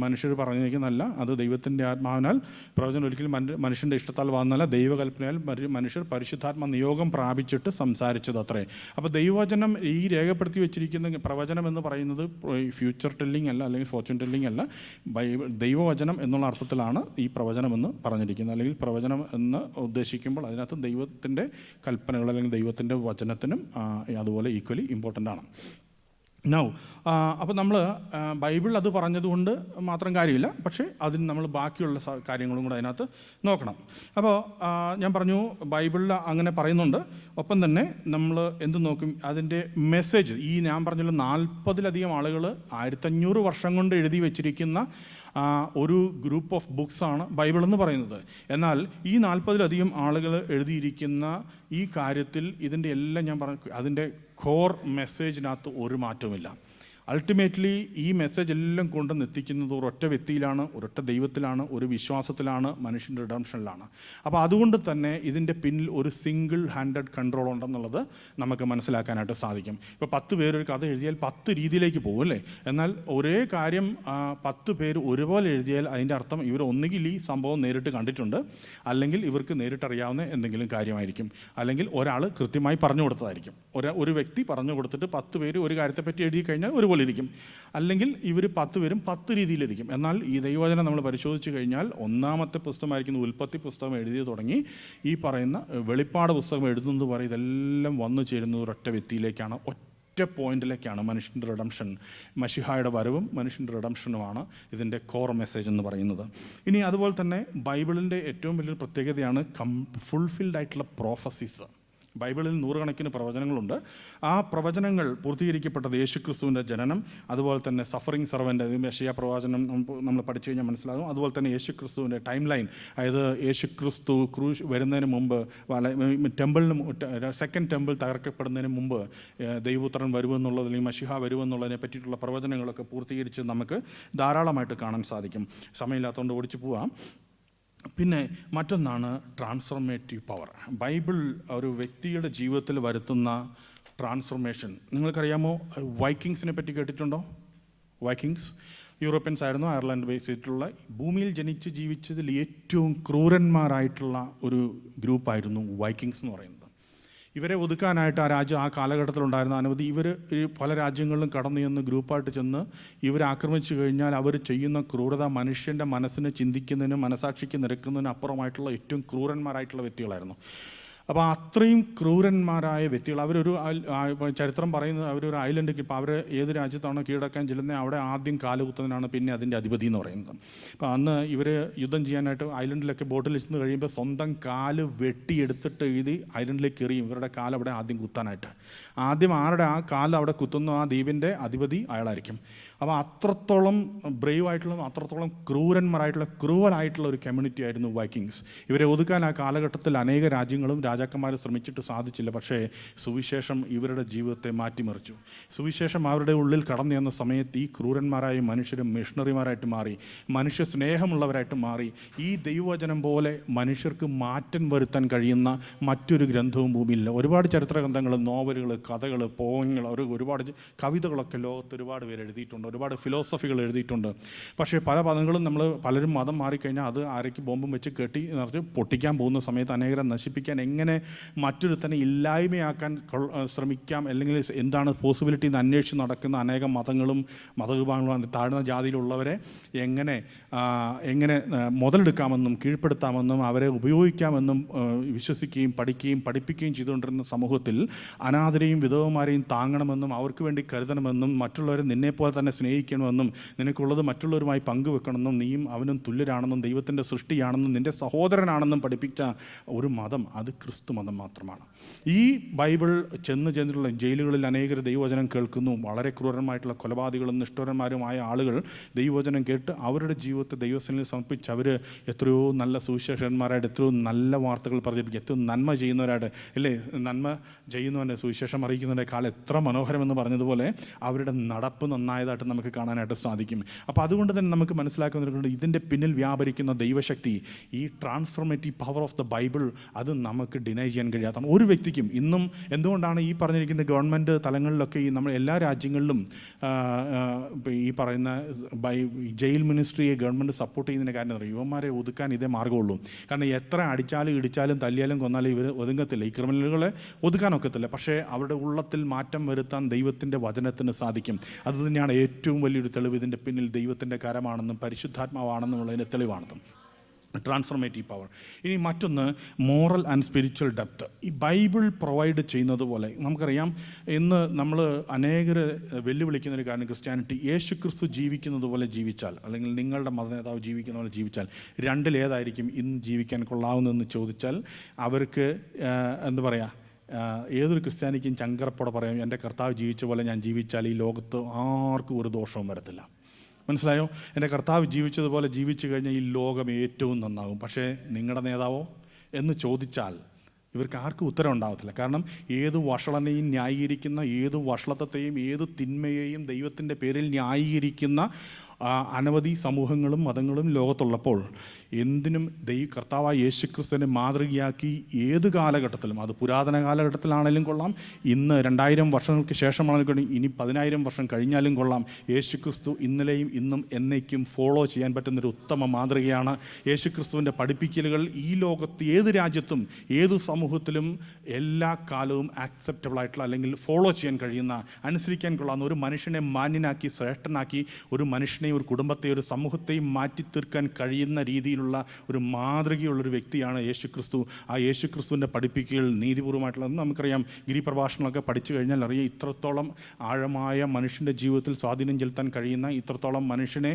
മനുഷ്യർ പറഞ്ഞിരിക്കുന്നതല്ല, അത് ദൈവത്തിൻ്റെ ആത്മാവിനാൽ. പ്രവചനം ഒരിക്കലും മനുഷ്യൻ്റെ ഇഷ്ടത്താൽ വന്നല്ല, ദൈവകൽപ്പനയാൽ മനുഷ്യർ പരിശുദ്ധാത്മ നിയോഗം പ്രാപിച്ചിട്ട് സംസാരിച്ചത് അത്രേ. അപ്പോൾ ദൈവവചനം ഈ രേഖപ്പെടുത്തി വെച്ചിരിക്കുന്ന പ്രവചനം എന്ന് പറയുന്നത് ഫ്യൂച്ചർ ടെല്ലിംഗ് അല്ല, അല്ലെങ്കിൽ ഫോർച്യൂൺ ടെല്ലിംഗ് അല്ല, ദൈവവചനം എന്നുള്ള അർത്ഥത്തിലാണ് ഈ പ്രവചനം എന്ന് പറഞ്ഞിരിക്കുന്നത്. അല്ലെങ്കിൽ പ്രവചനം എന്ന് ഉദ്ദേശിക്കുമ്പോൾ അതിനകത്ത് ദൈവത്തിൻ്റെ കൽപ്പനകൾ അല്ലെങ്കിൽ ദൈവത്തിൻ്റെ വചനത്തിനും അതുപോലെ ഈക്വലി ഇമ്പോർട്ടൻ്റ് ആണ്. അപ്പോൾ നമ്മൾ ബൈബിൾ അത് പറഞ്ഞതുകൊണ്ട് മാത്രം കാര്യമില്ല, പക്ഷേ അതിന് നമ്മൾ ബാക്കിയുള്ള കാര്യങ്ങളും കൂടെ അതിനകത്ത് നോക്കണം. അപ്പോൾ ഞാൻ പറഞ്ഞു, ബൈബിളിൽ അങ്ങനെ പറയുന്നുണ്ട്. ഒപ്പം തന്നെ നമ്മൾ എന്ത് നോക്കും, അതിൻ്റെ മെസ്സേജ്. ഈ ഞാൻ പറഞ്ഞല്ലോ 40-ലധികം ആളുകൾ 1500 വർഷം കൊണ്ട് എഴുതി വെച്ചിരിക്കുന്ന ഒരു ഗ്രൂപ്പ് ഓഫ് ബുക്സാണ് ബൈബിൾ എന്ന് പറയുന്നത്. എന്നാൽ ഈ 40-ലധികം ആളുകൾ എഴുതിയിരിക്കുന്ന ഈ കാര്യത്തിൽ ഇതിൻ്റെ എല്ലാം ഞാൻ പറഞ്ഞു, അതിൻ്റെ കോർ മെസ്സേജിനകത്ത് ഒരു മാറ്റവുമില്ല. അൾട്ടിമേറ്റ്ലി ഈ മെസ്സേജ് എല്ലാം കൊണ്ടുവന്നെത്തിക്കുന്നത് ഒരൊറ്റ വ്യക്തിയിലാണ്, ഒരൊറ്റ ദൈവത്തിലാണ്, ഒരു വിശ്വാസത്തിലാണ്, മനുഷ്യൻ്റെ റിഡംഷനിലാണ്. അപ്പോൾ അതുകൊണ്ട് തന്നെ ഇതിൻ്റെ പിന്നിൽ ഒരു സിംഗിൾ ഹാൻഡഡ് കൺട്രോൾ ഉണ്ടെന്നുള്ളത് നമുക്ക് മനസ്സിലാക്കാനായിട്ട് സാധിക്കും. ഇപ്പോൾ 10 പേരൊരു കഥ എഴുതിയാൽ 10 രീതിയിലേക്ക് പോകും, അല്ലേ? എന്നാൽ ഒരേ കാര്യം 10 പേര് ഒരുപോലെ എഴുതിയാൽ അതിൻ്റെ അർത്ഥം ഇവർ ഒന്നുകിൽ ഈ സംഭവം നേരിട്ട് കണ്ടിട്ടുണ്ട്, അല്ലെങ്കിൽ ഇവർക്ക് നേരിട്ടറിയാവുന്ന എന്തെങ്കിലും കാര്യമായിരിക്കും, അല്ലെങ്കിൽ ഒരാൾ കൃത്യമായി പറഞ്ഞു കൊടുത്തതായിരിക്കും. ഒരു വ്യക്തി പറഞ്ഞു കൊടുത്തിട്ട് 10 പേര് ഒരു കാര്യത്തെപ്പറ്റി എഴുതി കഴിഞ്ഞാൽ ഒരുപോലെ ഇരിക്കും, അല്ലെങ്കിൽ ഇവർ 10 പേരും 10 രീതിയിലിരിക്കും. എന്നാൽ ഈ ദൈവവചനം നമ്മൾ പരിശോധിച്ച് കഴിഞ്ഞാൽ ഒന്നാമത്തെ പുസ്തകമായിരിക്കുന്ന ഉൽപ്പത്തി പുസ്തകം എഴുതി തുടങ്ങി ഈ പറയുന്ന വെളിപ്പാട് പുസ്തകം എഴുതുന്നത് വരെ ഇതെല്ലാം വന്നു ചേരുന്നത് ഒരൊറ്റ വ്യക്തിയിലേക്കാണ്, ഒറ്റ പോയിന്റിലേക്കാണ്. മനുഷ്യൻ്റെ റിഡംഷൻ, മശിഹായുടെ വരവും മനുഷ്യൻ്റെ റിഡംഷനുമാണ് ഇതിൻ്റെ കോർ മെസ്സേജ് എന്ന് പറയുന്നത്. ഇനി അതുപോലെ തന്നെ ബൈബിളിൻ്റെ ഏറ്റവും വലിയൊരു പ്രത്യേകതയാണ് ഫുൾഫിൽഡ് ആയിട്ടുള്ള പ്രോഫസീസ്. ബൈബിളിൽ 100 കണക്കിന് പ്രവചനങ്ങളുണ്ട്. ആ പ്രവചനങ്ങൾ പൂർത്തീകരിക്കപ്പെട്ടത് യേശുക്രിസ്തുവിൻ്റെ ജനനം, അതുപോലെ തന്നെ സഫറിങ് സെർവൻ്റ്, യെശയ്യാ പ്രവചനം നമ്മൾ പഠിച്ചു കഴിഞ്ഞാൽ മനസ്സിലാകും. അതുപോലെ തന്നെ യേശുക്രിസ്തുവിൻ്റെ ടൈം ലൈൻ, അതായത് യേശുക്രിസ്തു ക്രൂശ് വരുന്നതിന് മുമ്പ്, സെക്കൻഡ് ടെമ്പിൾ തകർക്കപ്പെടുന്നതിന് മുമ്പ് ദൈവപുത്രൻ വരുമെന്നുള്ളത്, അല്ലെങ്കിൽ മശിഹ വരുമെന്നുള്ളതിനെ പറ്റിയിട്ടുള്ള പ്രവചനങ്ങളൊക്കെ പൂർത്തീകരിച്ച് നമുക്ക് ധാരാളമായിട്ട് കാണാൻ സാധിക്കും. സമയമില്ലാത്തതുകൊണ്ട് ഓടിച്ചു പോവാം. പിന്നെ മറ്റൊന്നാണ് ട്രാൻസ്ഫോർമേറ്റീവ് പവർ. ബൈബിൾ ഒരു വ്യക്തിയുടെ ജീവിതത്തിൽ വരുത്തുന്ന ട്രാൻസ്ഫോർമേഷൻ. നിങ്ങൾക്കറിയാമോ, വൈക്കിങ്സിനെ പറ്റി കേട്ടിട്ടുണ്ടോ? വൈക്കിങ്സ് യൂറോപ്യൻസ് ആയിരുന്നു, അയർലൻഡ് ബേസ് ചെയ്തിട്ടുള്ള, ഭൂമിയിൽ ജനിച്ച് ജീവിച്ചതിൽ ഏറ്റവും ക്രൂരന്മാരായിട്ടുള്ള ഒരു ഗ്രൂപ്പായിരുന്നു വൈക്കിങ്സ് എന്ന് പറയുന്നത്. ഇവരെ ഒതുക്കാനായിട്ട് ആ കാലഘട്ടത്തിലുണ്ടായിരുന്ന അനവധി ഇവർ പല രാജ്യങ്ങളിലും കടന്നു ചെന്ന് ഗ്രൂപ്പായിട്ട് ചെന്ന് ഇവർ ആക്രമിച്ചു കഴിഞ്ഞാൽ അവർ ചെയ്യുന്ന ക്രൂരത മനുഷ്യൻ്റെ മനസ്സിന് ചിന്തിക്കുന്നതിനും മനസാക്ഷിക്ക് നിരക്കുന്നതിനും അപ്പുറമായിട്ടുള്ള ഏറ്റവും ക്രൂരന്മാരായിട്ടുള്ള വ്യക്തികളായിരുന്നു. അപ്പോൾ അത്രയും ക്രൂരന്മാരായ വ്യക്തികൾ. അവരൊരു ചരിത്രം പറയുന്നത് അവരൊരു ഐലൻഡ്, ഇപ്പോൾ അവർ ഏത് രാജ്യത്താണോ കീഴടക്കാൻ ചെല്ലുന്നത് അവിടെ ആദ്യം കാലുകുത്തുന്നതിനാണ് പിന്നെ അതിൻ്റെ അധിപതി എന്ന് പറയുന്നത്. അപ്പോൾ അന്ന് ഇവർ യുദ്ധം ചെയ്യാനായിട്ട് ഐലൻഡിലൊക്കെ ബോട്ടിൽ ചെന്ന് കഴിയുമ്പോൾ സ്വന്തം കാല് വെട്ടിയെടുത്തിട്ട് ഐലൻഡിലേക്ക് എറിയും. ഇവരുടെ കാല് അവിടെ ആദ്യം കുത്താനായിട്ട്. ആദ്യം ആരുടെ ആ കാല് അവിടെ കുത്തുന്ന ആ ദ്വീപിൻ്റെ അധിപതി അയാളായിരിക്കും. അപ്പോൾ അത്രത്തോളം ബ്രേവ് ആയിട്ടുള്ള, അത്രത്തോളം ക്രൂവലായിട്ടുള്ള ഒരു കമ്മ്യൂണിറ്റി ആയിരുന്നു വൈക്കിങ്സ്. ഇവരെ ഒതുക്കാൻ ആ കാലഘട്ടത്തിൽ അനേക രാജ്യങ്ങളും രാജാക്കന്മാർ ശ്രമിച്ചിട്ട് സാധിച്ചില്ല. പക്ഷേ സുവിശേഷം ഇവരുടെ ജീവിതത്തെ മാറ്റിമറിച്ചു. സുവിശേഷം അവരുടെ ഉള്ളിൽ കടന്നു ചെന്ന സമയത്ത് ഈ ക്രൂരന്മാരായ മനുഷ്യരും മിഷണറിമാരായിട്ട് മാറി, മനുഷ്യ സ്നേഹമുള്ളവരായിട്ട് മാറി. ഈ ദൈവവചനം പോലെ മനുഷ്യർക്ക് മാറ്റം വരുത്താൻ കഴിയുന്ന മറ്റൊരു ഗ്രന്ഥവും ഭൂമിയില്ല. ഒരുപാട് ചരിത്ര ഗ്രന്ഥങ്ങൾ, നോവലുകൾ, കഥകൾ, പോയങ്ങൾ, ഒരുപാട് കവിതകളൊക്കെ ലോകത്ത് ഒരുപാട് പേര് എഴുതിയിട്ടുണ്ട്, ഒരുപാട് ഫിലോസഫികൾ എഴുതിയിട്ടുണ്ട്. പക്ഷേ പല പദങ്ങളും പലരും മതം മാറിക്കഴിഞ്ഞാൽ അത് ആരേക്ക് ബോംബും വെച്ച് കെട്ടി നിറച്ച് പൊട്ടിക്കാൻ പോകുന്ന സമയത്ത് അനേകരെ നശിപ്പിക്കാൻ, എങ്ങനെ മറ്റൊരു തന്നെ ഇല്ലായ്മയാക്കാൻ ശ്രമിക്കാം, അല്ലെങ്കിൽ എന്താണ് പോസിബിലിറ്റി എന്ന് അന്വേഷിച്ച് നടക്കുന്ന അനേകം മതങ്ങളും മതവിഭാഗങ്ങളും താഴ്ന്ന ജാതിയിലുള്ളവരെ എങ്ങനെ മുതലെടുക്കാമെന്നും കീഴ്പ്പെടുത്താമെന്നും അവരെ ഉപയോഗിക്കാമെന്നും വിശ്വസിക്കുകയും പഠിപ്പിക്കുകയും ചെയ്തുകൊണ്ടിരുന്ന സമൂഹത്തിൽ അനാഥരെയും വിധവമാരെയും താങ്ങണമെന്നും അവർക്ക് വേണ്ടി കരുതണമെന്നും മറ്റുള്ളവരെ നിന്നെപ്പോലെ തന്നെ സ്നേഹിക്കണമെന്നും നിനക്കുള്ളത് മറ്റുള്ളവരുമായി പങ്കുവെക്കണമെന്നും നീയും അവനും തുല്യരാണെന്നും ദൈവത്തിൻ്റെ സൃഷ്ടിയാണെന്നും നിൻ്റെ സഹോദരനാണെന്നും പഠിപ്പിച്ച ഒരു മതം അത് ക്രിസ്തു മതം മാത്രമാണ്. ഈ ബൈബിൾ ചെന്നിട്ടുള്ള ജയിലുകളിൽ അനേകർ ദൈവവചനം കേൾക്കുന്നു. വളരെ ക്രൂരമായിട്ടുള്ള കൊലപാതകളും നിഷ്ഠൂരന്മാരുമായ ആളുകൾ ദൈവവചനം കേട്ട് അവരുടെ ജീവിതത്തെ ദൈവസേനയിൽ സമർപ്പിച്ച് അവർ എത്രയോ നല്ല സുവിശേഷന്മാരായിട്ട്, എത്രയോ നല്ല വാർത്തകൾ പ്രചരിപ്പിക്കും, എത്രയോ നന്മ ചെയ്യുന്നവരായിട്ട്, അല്ലേ? നന്മ ചെയ്യുന്നവൻ്റെ സുവിശേഷം അറിയിക്കുന്നതിൻ്റെ കാലം എത്ര മനോഹരമെന്ന് പറഞ്ഞതുപോലെ അവരുടെ നടപ്പ് നന്നായതായിട്ട് നമുക്ക് കാണാനായിട്ട് സാധിക്കും. അപ്പോൾ അതുകൊണ്ട് തന്നെ നമുക്ക് മനസ്സിലാക്കുന്നുണ്ട് ഇതിൻ്റെ പിന്നിൽ വ്യാപരിക്കുന്ന ദൈവശക്തി, ഈ transformative power of the Bible, അത് നമുക്ക് ഡിനൈ ചെയ്യാൻ കഴിയാത്തതാണ് ഒരു വ്യക്തിക്കും. ഇന്നും എന്തുകൊണ്ടാണ് ഈ പറഞ്ഞിരിക്കുന്ന ഗവൺമെൻറ് തലങ്ങളിലൊക്കെ നമ്മൾ എല്ലാ രാജ്യങ്ങളിലും ഈ പറയുന്ന ജയിൽ മിനിസ്ട്രിയെ ഗവൺമെൻറ് സപ്പോർട്ട് ചെയ്യുന്നതിന് കാരണം അറിയും, യുവന്മാരെ ഒതുക്കാൻ ഇതേ മാർഗ്ഗമുള്ളൂ. കാരണം എത്ര അടിച്ചാലും ഇടിച്ചാലും തല്ലിയാലും കൊന്നാലും ഇവർ ഒതുങ്ങത്തില്ല, ഈ ക്രിമിനലുകളെ ഒതുക്കാനൊക്കത്തില്ല. പക്ഷേ അവരുടെ ഉള്ളത്തിൽ മാറ്റം വരുത്താൻ ദൈവത്തിൻ്റെ വചനത്തിന് സാധിക്കും. അതുതന്നെയാണ് ഏറ്റവും വലിയൊരു തെളിവ്. ഇതിൻ്റെ പിന്നിൽ ദൈവത്തിൻ്റെ കരമാണെന്നും പരിശുദ്ധാത്മാവാണെന്നുള്ളതിൻ്റെ തെളിവാണെന്നും ട്രാൻസ്ഫോർമേറ്റീവ് പവർ. ഇനി മറ്റൊന്ന് മോറൽ ആൻഡ് സ്പിരിച്വൽ ഡെപ്ത്. ഈ ബൈബിൾ പ്രൊവൈഡ് ചെയ്യുന്നത് പോലെ നമുക്കറിയാം, ഇന്ന് നമ്മൾ അനേകർ വെല്ലുവിളിക്കുന്നൊരു കാര്യം ക്രിസ്ത്യാനിറ്റി, യേശു ക്രിസ്തു ജീവിക്കുന്നത് പോലെ ജീവിച്ചാൽ, അല്ലെങ്കിൽ നിങ്ങളുടെ മതനേതാവ് ജീവിക്കുന്ന പോലെ ജീവിച്ചാൽ രണ്ടിലേതായിരിക്കും ഇന്ന് ജീവിക്കാൻ കൊള്ളാവുന്നതെന്ന് ചോദിച്ചാൽ അവർക്ക് എന്താ പറയുക, ഏതൊരു ക്രിസ്ത്യാനിക്കും ചങ്കറപ്പോടെ പറയാം, എൻ്റെ കർത്താവ് ജീവിച്ച പോലെ ഞാൻ ജീവിച്ചാൽ ഈ ലോകത്ത് ആർക്കും ഒരു ദോഷവും വരത്തില്ല. മനസ്സിലായോ? എൻ്റെ കർത്താവ് ജീവിച്ചതുപോലെ ജീവിച്ചു കഴിഞ്ഞാൽ ഈ ലോകം ഏറ്റവും നന്നാകും. പക്ഷേ നിങ്ങളുടെ നേതാവോ എന്ന് ചോദിച്ചാൽ ഇവർക്ക് ആർക്കും ഉത്തരം ഉണ്ടാകത്തില്ല. കാരണം ഏത് വഷളനെയും ന്യായീകരിക്കുന്ന, ഏത് വഷളത്വത്തെയും ഏത് തിന്മയെയും ദൈവത്തിൻ്റെ പേരിൽ ന്യായീകരിക്കുന്ന അനവധി സമൂഹങ്ങളും മതങ്ങളും ലോകത്തുള്ളപ്പോൾ എന്തിനും കർത്താവായ യേശുക്രിസ്തുവിനെ മാതൃകയാക്കി ഏത് കാലഘട്ടത്തിലും, അത് പുരാതന കാലഘട്ടത്തിലാണെങ്കിലും കൊള്ളാം, ഇന്ന് 2000 വർഷങ്ങൾക്ക് ശേഷമാണെങ്കിലും ഇനി 10,000 വർഷം കഴിഞ്ഞാലും കൊള്ളാം, യേശുക്രിസ്തു ഇന്നലെയും ഇന്നും എന്നേക്കും ഫോളോ ചെയ്യാൻ പറ്റുന്നൊരു ഉത്തമ മാതൃകയാണ്. യേശുക്രിസ്തുവിൻ്റെ പഠിപ്പിക്കലുകൾ ഈ ലോകത്ത് ഏത് രാജ്യത്തും ഏത് സമൂഹത്തിലും എല്ലാ കാലവും ആക്സെപ്റ്റബിൾ ആയിട്ടുള്ള, അല്ലെങ്കിൽ ഫോളോ ചെയ്യാൻ കഴിയുന്ന, അനുസരിക്കാൻ കൊള്ളാവുന്ന, ഒരു മനുഷ്യനെ മാന്യനാക്കി ശ്രേഷ്ഠനാക്കി ഒരു മനുഷ്യനെ, ഒരു കുടുംബത്തെ, ഒരു സമൂഹത്തെയും മാറ്റി തീർക്കാൻ കഴിയുന്ന രീതിയിലുള്ള ഒരു മാതൃകയുള്ളൊരു വ്യക്തിയാണ് യേശുക്രിസ്തു. ആ യേശുക്രിസ്തുവിൻ്റെ പഠിപ്പിക്കൽ നീതിപൂർവ്വമായിട്ടുള്ളത് നമുക്കറിയാം. ഗിരിപ്രഭാഷണമൊക്കെ പഠിച്ചു കഴിഞ്ഞാൽ അറിയാം, ഇത്രത്തോളം ആഴമായ മനുഷ്യൻ്റെ ജീവിതത്തിൽ സ്വാധീനം ചെലുത്താൻ കഴിയുന്ന, ഇത്രത്തോളം മനുഷ്യനെ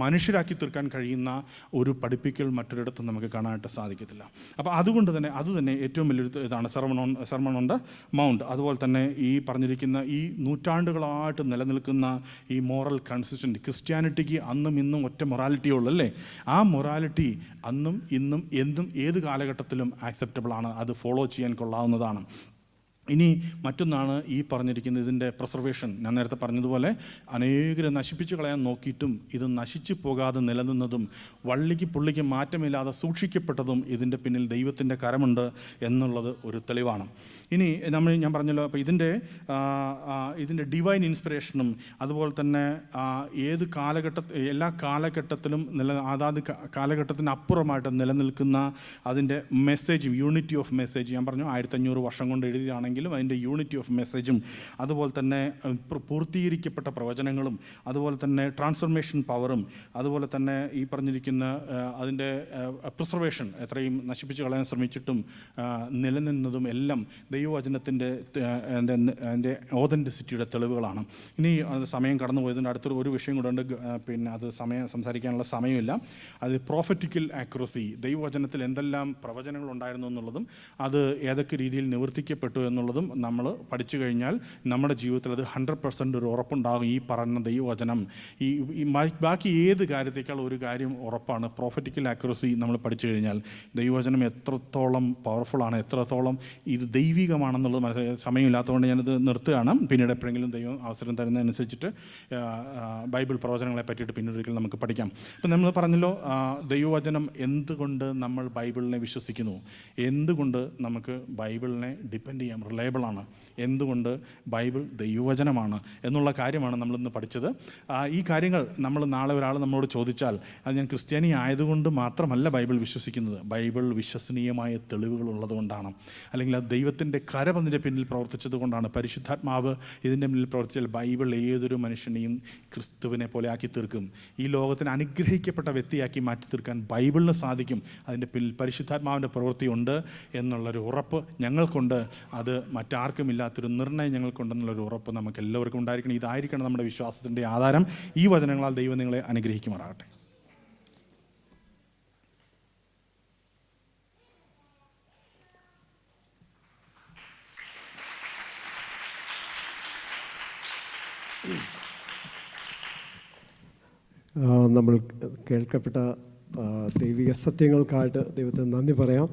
മനുഷ്യരാക്കി തീർക്കാൻ കഴിയുന്ന ഒരു പഠിപ്പിക്കൽ മറ്റൊരിടത്തും നമുക്ക് കാണാനായിട്ട് സാധിക്കത്തില്ല. അപ്പോൾ അതുകൊണ്ട് തന്നെ അതുതന്നെ ഏറ്റവും വലിയൊരു ഇതാണ് സെർമൺ ഓൺ ദ മൗണ്ട്. അതുപോലെ തന്നെ ഈ പറഞ്ഞിരിക്കുന്ന ഈ നൂറ്റാണ്ടുകളായിട്ട് നിലനിൽക്കുന്ന ഈ മോറൽ കൺസിസ്റ്റൻറ്റ്, ക്രിസ്ത്യാനിറ്റിക്ക് അന്നും ഇന്നും ഒറ്റ മൊറാലിറ്റിയേ ഉള്ളൂ, അല്ലേ? ആ മൊറാലിറ്റി അന്നും ഇന്നും എന്തും ഏത് കാലഘട്ടത്തിലും ആക്സെപ്റ്റബിൾ ആണ്, അത് ഫോളോ ചെയ്യാൻ കൊള്ളാവുന്നതാണ്. ഇനി മറ്റൊന്നാണ് ഈ പറഞ്ഞിരിക്കുന്ന ഇതിൻ്റെ പ്രിസർവേഷൻ. ഞാൻ നേരത്തെ പറഞ്ഞതുപോലെ അനേകരെ നശിപ്പിച്ചു കളയാൻ നോക്കിയിട്ടും ഇത് നശിച്ചു പോകാതെ നിലനിന്നതും വള്ളിക്ക് പുള്ളിക്ക് മാറ്റമില്ലാതെ സൂക്ഷിക്കപ്പെട്ടതും ഇതിൻ്റെ പിന്നിൽ ദൈവത്തിൻ്റെ കരമുണ്ട് എന്നുള്ളത് ഒരു തെളിവാണ്. ഇനി ഞാൻ പറഞ്ഞല്ലോ, അപ്പോൾ ഇതിൻ്റെ ഡിവൈൻ ഇൻസ്പിറേഷനും അതുപോലെ തന്നെ ഏത് എല്ലാ കാലഘട്ടത്തിലും അതാത് കാലഘട്ടത്തിന് അപ്പുറമായിട്ട് നിലനിൽക്കുന്ന അതിൻ്റെ മെസ്സേജും, യൂണിറ്റി ഓഫ് മെസ്സേജ്. ഞാൻ പറഞ്ഞു 1500 വർഷം കൊണ്ട് എഴുതിയതാണെങ്കിൽ ആണെങ്കിലും അതിൻ്റെ യൂണിറ്റി ഓഫ് മെസ്സേജും അതുപോലെ തന്നെ പൂർത്തീകരിക്കപ്പെട്ട പ്രവചനങ്ങളും അതുപോലെ തന്നെ ട്രാൻസ്ഫർമേഷൻ പവറും അതുപോലെ തന്നെ ഈ പറഞ്ഞിരിക്കുന്ന അതിൻ്റെ പ്രിസർവേഷൻ എത്രയും നശിപ്പിച്ച് കളയാൻ ശ്രമിച്ചിട്ടും നിലനിന്നതും എല്ലാം ദൈവവചനത്തിൻ്റെ അതിൻ്റെ ഓതൻറ്റിസിറ്റിയുടെ തെളിവുകളാണ്. ഇനി സമയം കടന്നു പോയതിൻ്റെ അടുത്തൊരു ഒരു വിഷയം കൂടെ ഉണ്ട്, പിന്നെ അത് സംസാരിക്കാനുള്ള സമയമില്ല. അത് പ്രോഫറ്റിക്കൽ ആക്യുറസി, ദൈവവചനത്തിൽ എന്തെല്ലാം പ്രവചനങ്ങൾ ഉണ്ടായിരുന്നു എന്നുള്ളതും അത് ഏതൊക്കെ രീതിയിൽ നിവർത്തിക്കപ്പെട്ടു എന്നുള്ളതും നമ്മൾ പഠിച്ചു കഴിഞ്ഞാൽ നമ്മുടെ ജീവിതത്തിൽ അത് 100% ഒരു ഉറപ്പുണ്ടാകും. ഈ പറഞ്ഞ ദൈവവചനം ഈ ബാക്കി ഏത് കാര്യത്തേക്കാൾ ഒരു കാര്യം ഉറപ്പാണ്, പ്രോഫറ്റിക്കൽ ആക്യുറസി നമ്മൾ പഠിച്ചു കഴിഞ്ഞാൽ ദൈവവചനം എത്രത്തോളം പവർഫുള്ളാണ്, എത്രത്തോളം ഇത് ദൈവികമാണെന്നുള്ളത് മനസ്സിലായി. സമയമില്ലാത്തതുകൊണ്ട് ഞാനത് നിർത്തുകയാണ്. പിന്നീട് എപ്പോഴെങ്കിലും ദൈവം അവസരം തരുന്നതനുസരിച്ചിട്ട് ബൈബിൾ പ്രവചനങ്ങളെ പറ്റിയിട്ട് പിന്നീട് ഒരിക്കലും നമുക്ക് പഠിക്കാം. ഇപ്പം നമ്മൾ പറഞ്ഞല്ലോ ദൈവവചനം എന്തുകൊണ്ട് നമ്മൾ ബൈബിളിനെ വിശ്വസിക്കുന്നു, എന്തുകൊണ്ട് നമുക്ക് ബൈബിളിനെ ഡിപ്പെൻഡ് ചെയ്യാം, റിലയബിളാണ്, എന്തുകൊണ്ട് ബൈബിൾ ദൈവവചനമാണ് എന്നുള്ള കാര്യമാണ് നമ്മളിന്ന് പഠിച്ചത്. ഈ കാര്യങ്ങൾ നമ്മൾ നാളെ ഒരാൾ നമ്മളോട് ചോദിച്ചാൽ അത് ഞാൻ ക്രിസ്ത്യാനി ആയതുകൊണ്ട് മാത്രമല്ല ബൈബിൾ വിശ്വസിക്കുന്നത്, ബൈബിൾ വിശ്വസനീയമായ തെളിവുകൾ ഉള്ളതുകൊണ്ടാണ്, അല്ലെങ്കിൽ അത് ദൈവത്തിൻ്റെ കരം അതിൻ്റെ പിന്നിൽ പ്രവർത്തിച്ചത് കൊണ്ടാണ്. പരിശുദ്ധാത്മാവ് ഇതിൻ്റെ പിന്നിൽ പ്രവർത്തിച്ചാൽ ബൈബിൾ ഏതൊരു മനുഷ്യനെയും ക്രിസ്തുവിനെ പോലെ ആക്കി തീർക്കും. ഈ ലോകത്തിന് അനുഗ്രഹിക്കപ്പെട്ട വ്യക്തിയാക്കി മാറ്റി തീർക്കാൻ ബൈബിളിന് സാധിക്കും. അതിൻ്റെ പിന്നിൽ പരിശുദ്ധാത്മാവിൻ്റെ പ്രവൃത്തിയുണ്ട് എന്നുള്ളൊരു ഉറപ്പ് ഞങ്ങൾക്കുണ്ട്. അത് മറ്റാർക്കും ഇല്ലാത്തൊരു നിർണ്ണയം ഞങ്ങൾക്കുണ്ടെന്നുള്ളൊരു ഉറപ്പ് നമുക്ക് എല്ലാവർക്കും ഉണ്ടായിരിക്കണം. ഇതായിരിക്കണം നമ്മുടെ വിശ്വാസത്തിൻ്റെ ആധാരം. ഈ വചനങ്ങളാൽ ദൈവം നിങ്ങളെ അനുഗ്രഹിക്കുമാറാകട്ടെ. നമ്മൾ കേൾക്കപ്പെട്ട ദൈവിക സത്യങ്ങൾക്കായിട്ട് ദൈവത്തിന് നന്ദി പറയാം.